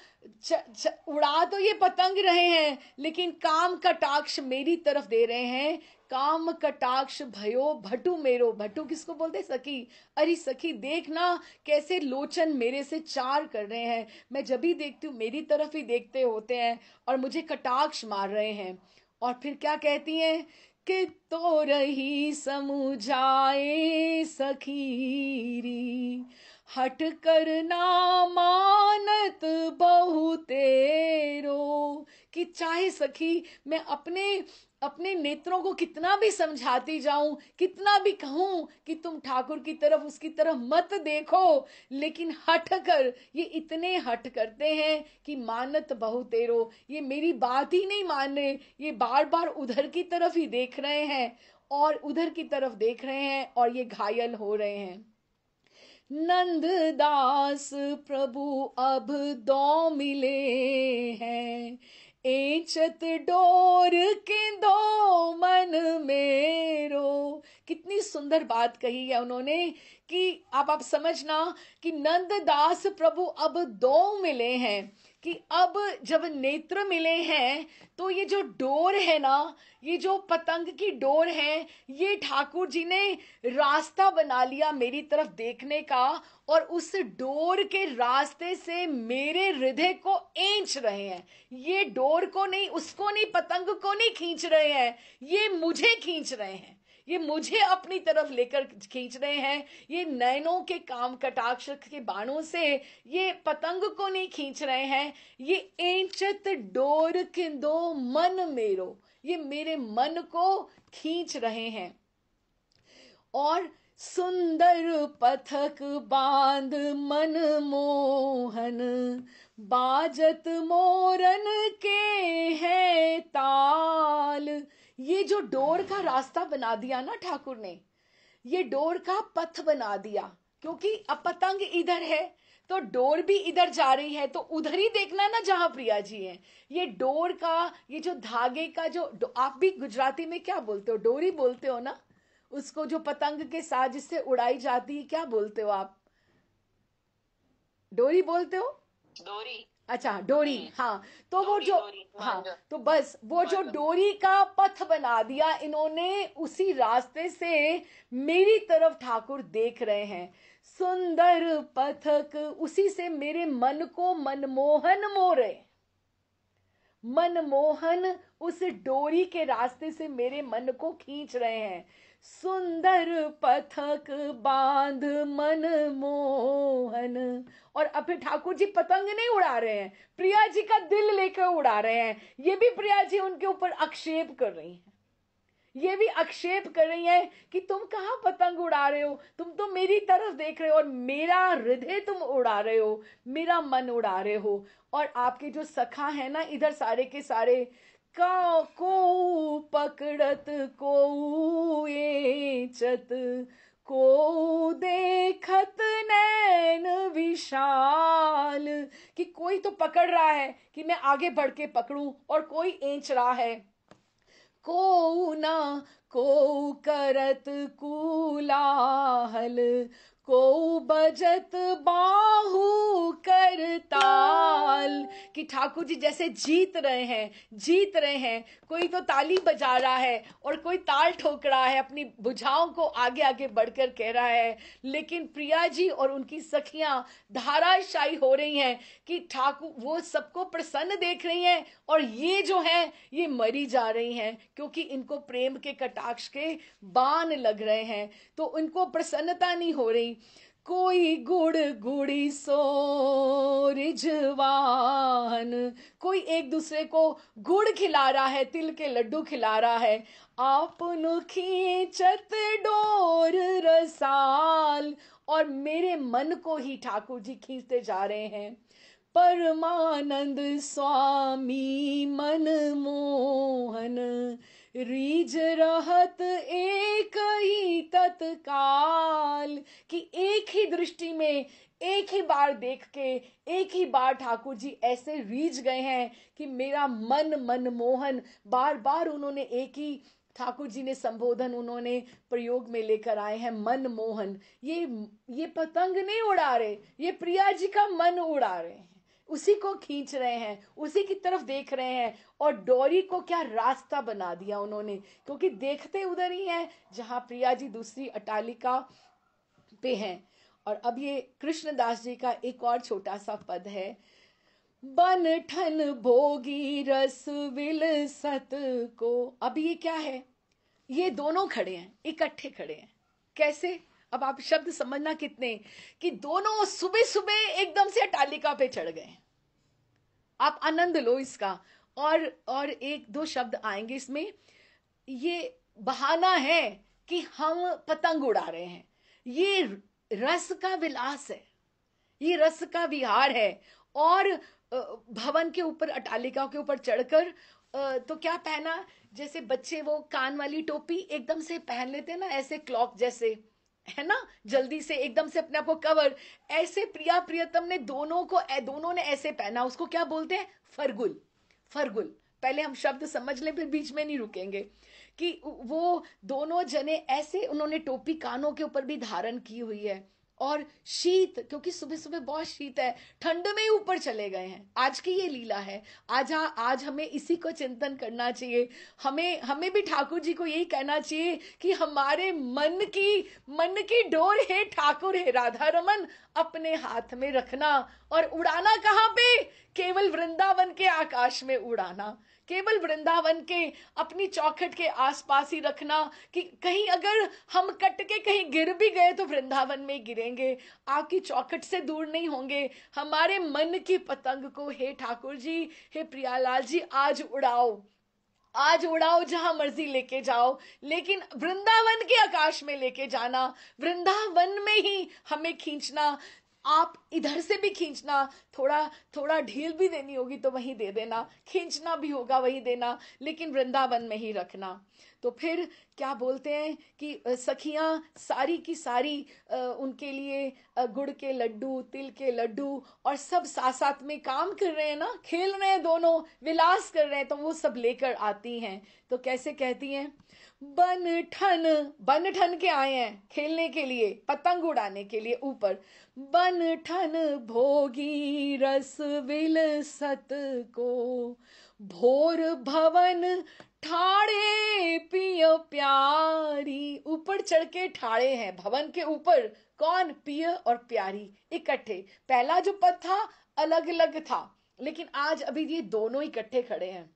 उड़ा तो ये पतंग रहे हैं, लेकिन काम कटाक्ष मेरी तरफ दे रहे हैं। काम कटाक्ष भयो भटु मेरो। भटु किसको बोलते? सखी। अरे सखी देखना कैसे लोचन मेरे से चार कर रहे हैं, मैं जब भी देखती हूँ मेरी तरफ ही देखते होते हैं और मुझे कटाक्ष मार रहे हैं। और फिर क्या कहती हैं कि तो रही समुझाए सखीरी, हट करना मानत बहु तेरो। कि चाहे सखी मैं अपने अपने नेत्रों को कितना भी समझाती जाऊं, कितना भी कहूं कि तुम ठाकुर की तरफ, उसकी तरफ मत देखो, लेकिन हट कर ये इतने हट करते हैं कि मानत बहु तेरो, ये मेरी बात ही नहीं मान रहे, ये बार बार उधर की तरफ ही देख रहे हैं, और उधर की तरफ देख रहे हैं और ये घायल हो रहे हैं। नंद दास प्रभु अब दो मिले हैं, एचत डोर के दो मन मेरो। कितनी सुंदर बात कही है उन्होंने कि आप समझना कि नंद दास प्रभु अब दो मिले हैं। कि अब जब नेत्र मिले हैं तो ये जो डोर है ना, ये जो पतंग की डोर है, ये ठाकुर जी ने रास्ता बना लिया मेरी तरफ देखने का, और उस डोर के रास्ते से मेरे हृदय को खींच रहे हैं। ये डोर को नहीं, उसको नहीं, पतंग को नहीं खींच रहे हैं, ये मुझे खींच रहे हैं, ये मुझे अपनी तरफ लेकर खींच रहे हैं। ये नयनों के काम कटाक्ष के बाणों से ये पतंग को नहीं खींच रहे हैं, ये एंचत डोर किंदो मन मेरो, ये मेरे मन को खींच रहे हैं। और सुंदर पथक बांध मन मोहन, बाजत मोरन के है ताल। ये जो डोर का रास्ता बना दिया ना ठाकुर ने, ये डोर का पथ बना दिया, क्योंकि अब पतंग इधर है तो डोर भी इधर जा रही है, तो उधर ही देखना ना जहां प्रिया जी हैं। ये डोर का, ये जो धागे का जो आप भी गुजराती में क्या बोलते हो, डोरी बोलते हो ना उसको, जो पतंग के साथ जिससे उड़ाई जाती है, क्या बोलते हो आप? डोरी बोलते हो? डोरी। अच्छा, डोरी। हाँ, तो वो डोरी जो, डोरी हाँ, तो बस वो जो डोरी का पथ बना दिया इन्होंने, उसी रास्ते से मेरी तरफ ठाकुर देख रहे हैं। सुंदर पथक, उसी से मेरे मन को मनमोहन मोरे, मनमोहन उस डोरी के रास्ते से मेरे मन को खींच रहे हैं। सुंदर पथक बांध मन मोहन। और अब फिर ठाकुर जी पतंग नहीं उड़ा रहे हैं, प्रिया जी का दिल लेकर उड़ा रहे हैं। ये भी प्रिया जी उनके ऊपर आक्षेप कर रही हैं, ये भी आक्षेप कर रही है कि तुम कहाँ पतंग उड़ा रहे हो, तुम तो मेरी तरफ देख रहे हो और मेरा हृदय तुम उड़ा रहे हो, मेरा मन उड़ा रहे हो। और आपके जो सखा है ना इधर सारे के सारे, का को पकड़त को एचत, को देखत नैन विशाल, कि कोई तो पकड़ रहा है कि मैं आगे बढ़ के पकड़ूं, और कोई एंच रहा है। को ना को करत कुलाहल, को बजत बाहु करताल, कि ठाकुर जी जैसे जीत रहे हैं, जीत रहे हैं। कोई तो ताली बजा रहा है और कोई ताल ठोक रहा है, अपनी भुजाओं को आगे आगे बढ़कर कह रहा है, लेकिन प्रिया जी और उनकी सखियां धाराशायी हो रही हैं कि ठाकुर वो सबको प्रसन्न देख रही हैं, और ये जो है ये मरी जा रही हैं, क्योंकि इनको प्रेम के कटाक्ष के बाण लग रहे हैं, तो इनको प्रसन्नता नहीं हो रही। कोई गुड़ गुड़ी सो रिझवान, कोई एक दूसरे को गुड़ खिला रहा है, तिल के लड्डू खिला रहा है। आपन खींचत डोर रसाल, और मेरे मन को ही ठाकुर जी खींचते जा रहे हैं। परमानंद स्वामी मन मोहन, रीज रहत एक ही तत्काल, कि एक ही दृष्टि में, एक ही बार देख के, एक ही बार ठाकुर जी ऐसे रीझ गए हैं कि मेरा मन मनमोहन। बार बार उन्होंने एक ही ठाकुर जी ने संबोधन उन्होंने प्रयोग में लेकर आए हैं, मनमोहन। ये पतंग नहीं उड़ा रहे, ये प्रिया जी का मन उड़ा रहे हैं, उसी को खींच रहे हैं, उसी की तरफ देख रहे हैं। और डोरी को क्या रास्ता बना दिया उन्होंने, क्योंकि देखते उधर ही हैं जहां प्रिया जी दूसरी अटालिका पे हैं। और अब ये कृष्णदास जी का एक और छोटा सा पद है, बन ठन भोगी रस विल सत को। अब ये क्या है, ये दोनों खड़े हैं, इकट्ठे खड़े हैं। कैसे? अब आप शब्द समझना कितने, कि दोनों सुबह सुबह एकदम से अटालिका पे चढ़ गए। आप आनंद लो इसका। और एक दो शब्द आएंगे इसमें। ये बहाना है कि हम पतंग उड़ा रहे हैं, ये रस का विलास है, ये रस का विहार है। और भवन के ऊपर, अटालिका के ऊपर चढ़कर तो क्या पहना, जैसे बच्चे वो कान वाली टोपी एकदम से पहन लेते हैं ना, ऐसे क्लॉक जैसे, है ना, जल्दी से एकदम से अपने आप को कवर। ऐसे प्रिया प्रियतम ने दोनों ने ऐसे पहना, उसको क्या बोलते हैं? फरगुल। फरगुल, पहले हम शब्द समझ लें फिर बीच में नहीं रुकेंगे। कि वो दोनों जने ऐसे, उन्होंने टोपी कानों के ऊपर भी धारण की हुई है, और शीत, क्योंकि सुबह सुबह बहुत शीत है, ठंड में ही ऊपर चले गए हैं। आज की ये लीला है। आज हमें इसी को चिंतन करना चाहिए। हमें हमें भी ठाकुर जी को यही कहना चाहिए कि हमारे मन की डोर है ठाकुर है राधा रमन अपने हाथ में रखना, और उड़ाना कहाँ पे? केवल वृंदावन के आकाश में उड़ाना, केवल वृंदावन के अपनी चौखट के आसपास ही रखना, कि कहीं अगर हम कट के कहीं गिर भी गए तो वृंदावन में गिरेंगे, आपकी चौखट से दूर नहीं होंगे। हमारे मन की पतंग को हे ठाकुर जी, हे प्रियालाल जी, आज उड़ाओ, आज उड़ाओ, जहां मर्जी लेके जाओ, लेकिन वृंदावन के आकाश में लेके जाना, वृंदावन में ही हमें खींचना। आप इधर से भी खींचना, थोड़ा थोड़ा ढील भी देनी होगी तो वहीं दे देना, खींचना भी होगा वहीं देना, लेकिन वृंदावन में ही रखना। तो फिर क्या बोलते हैं कि सखियां सारी की सारी उनके लिए गुड़ के लड्डू, तिल के लड्डू, और सब साथ साथ में काम कर रहे हैं ना, खेल रहे हैं, दोनों विलास कर रहे हैं, तो वो सब लेकर आती हैं। तो कैसे कहती हैं? बन ठन के आए हैं खेलने के लिए, पतंग उड़ाने के लिए ऊपर। बन ठन भोगी रस विलसत को, भोर भवन ठाड़े पिय प्यारी। ऊपर चढ़ के ठाड़े हैं भवन के ऊपर, कौन? पिय और प्यारी इकट्ठे। पहला जो पद था अलग अलग था, लेकिन आज अभी ये दोनों इकट्ठे खड़े हैं।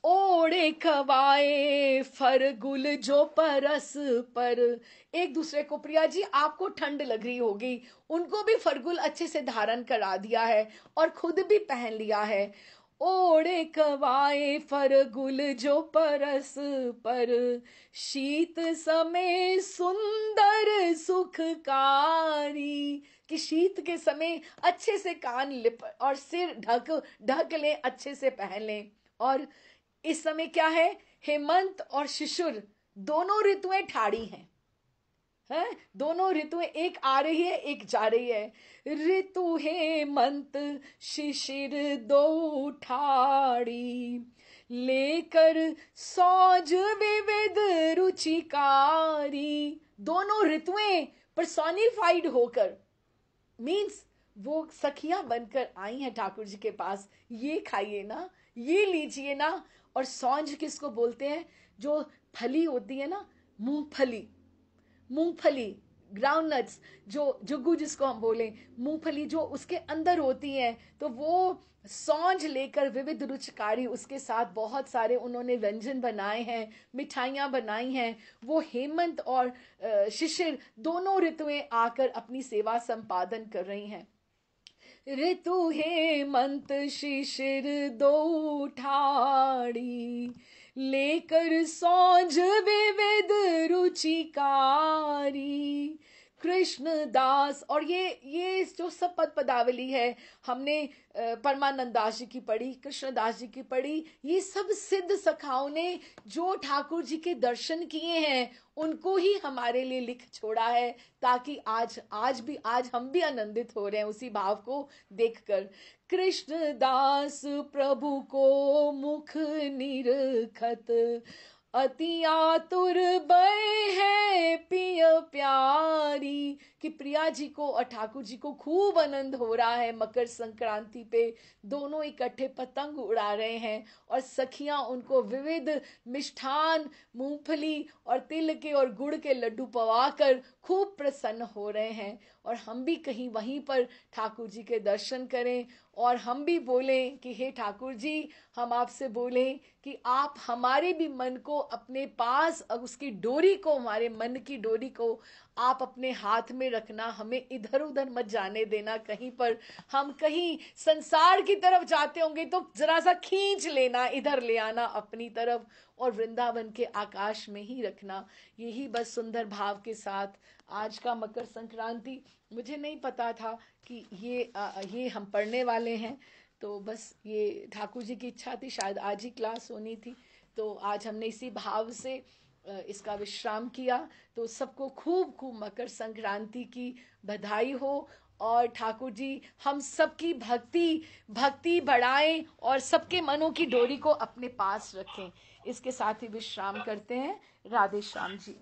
ओढ़े खवाए फरगुल जो परस पर, एक दूसरे को, प्रिया जी आपको ठंड लग रही होगी, उनको भी फरगुल अच्छे से धारण करा दिया है और खुद भी पहन लिया है। ओढ़े कवाए फरगुल जो परस पर, शीत समय सुंदर सुखकारी, कि शीत के समय अच्छे से कान लिप और सिर ढक लें, अच्छे से पहन लें। और इस समय क्या है? हेमंत और शिशिर दोनों ऋतुएं ठाड़ी हैं, है? दोनों ऋतुएं, एक आ रही है एक जा रही है। ऋतु हेमंत शिशिर दो ठाड़ी, लेकर सौज विविध रुचिकारी। दोनों ऋतुएं पर्सोनिफाइड होकर, मीन्स वो सखियां बनकर आई हैं ठाकुर जी के पास। ये खाइए ना, ये लीजिए ना। और सौंज किसको बोलते हैं? जो फली होती है ना, मूंगफली, मूंगफली, ग्राउंडनट्स, जो जुगू जिसको हम बोले, मूंगफली जो उसके अंदर होती है, तो वो सौंज लेकर विविध रुचिकारी, उसके साथ बहुत सारे उन्होंने व्यंजन बनाए हैं, मिठाइयाँ बनाई हैं। वो हेमंत और शिशिर दोनों ऋतुएं आकर अपनी सेवा संपादन कर रही हैं। ऋतु हेमंत शिशिर दो ठाड़ी, लेकर सौज विविध रुचिकारी। कृष्णदास, और ये जो सब पद पदावली है, हमने परमानंद दास जी की पढ़ी, कृष्णदास जी की पढ़ी, ये सब सिद्ध सखाओं ने जो ठाकुर जी के दर्शन किए हैं उनको ही हमारे लिए लिख छोड़ा है, ताकि आज हम भी आनंदित हो रहे हैं उसी भाव को देखकर। कृष्णदास प्रभु को मुख निरखत, अति आतुर भय है पिय प्यारी, कि प्रिया जी को और ठाकुर जी को खूब आनंद हो रहा है। मकर संक्रांति पे दोनों इकट्ठे पतंग उड़ा रहे हैं, और सखियां उनको विविध मिष्ठान, मूंगफली और तिल के और गुड़ के लड्डू पवाकर खूब प्रसन्न हो रहे हैं। और हम भी कहीं वहीं पर ठाकुर जी के दर्शन करें, और हम भी बोलें कि हे ठाकुर जी, हम आपसे बोलें कि आप हमारे भी मन को अपने पास, उसकी डोरी को, हमारे मन की डोरी को आप अपने हाथ में रखना, हमें इधर उधर मत जाने देना कहीं पर। हम कहीं संसार की तरफ जाते होंगे तो जरा सा खींच लेना, इधर ले आना अपनी तरफ, और वृंदावन के आकाश में ही रखना। यही बस सुंदर भाव के साथ आज का मकर संक्रांति, मुझे नहीं पता था कि ये हम पढ़ने वाले हैं, तो बस ये ठाकुर जी की इच्छा थी, शायद आज ही क्लास होनी थी, तो आज हमने इसी भाव से इसका विश्राम किया। तो सबको खूब खूब मकर संक्रांति की बधाई हो, और ठाकुर जी हम सबकी भक्ति बढ़ाएं और सबके मनों की डोरी को अपने पास रखें। इसके साथ ही विश्राम करते हैं। राधे श्याम जी।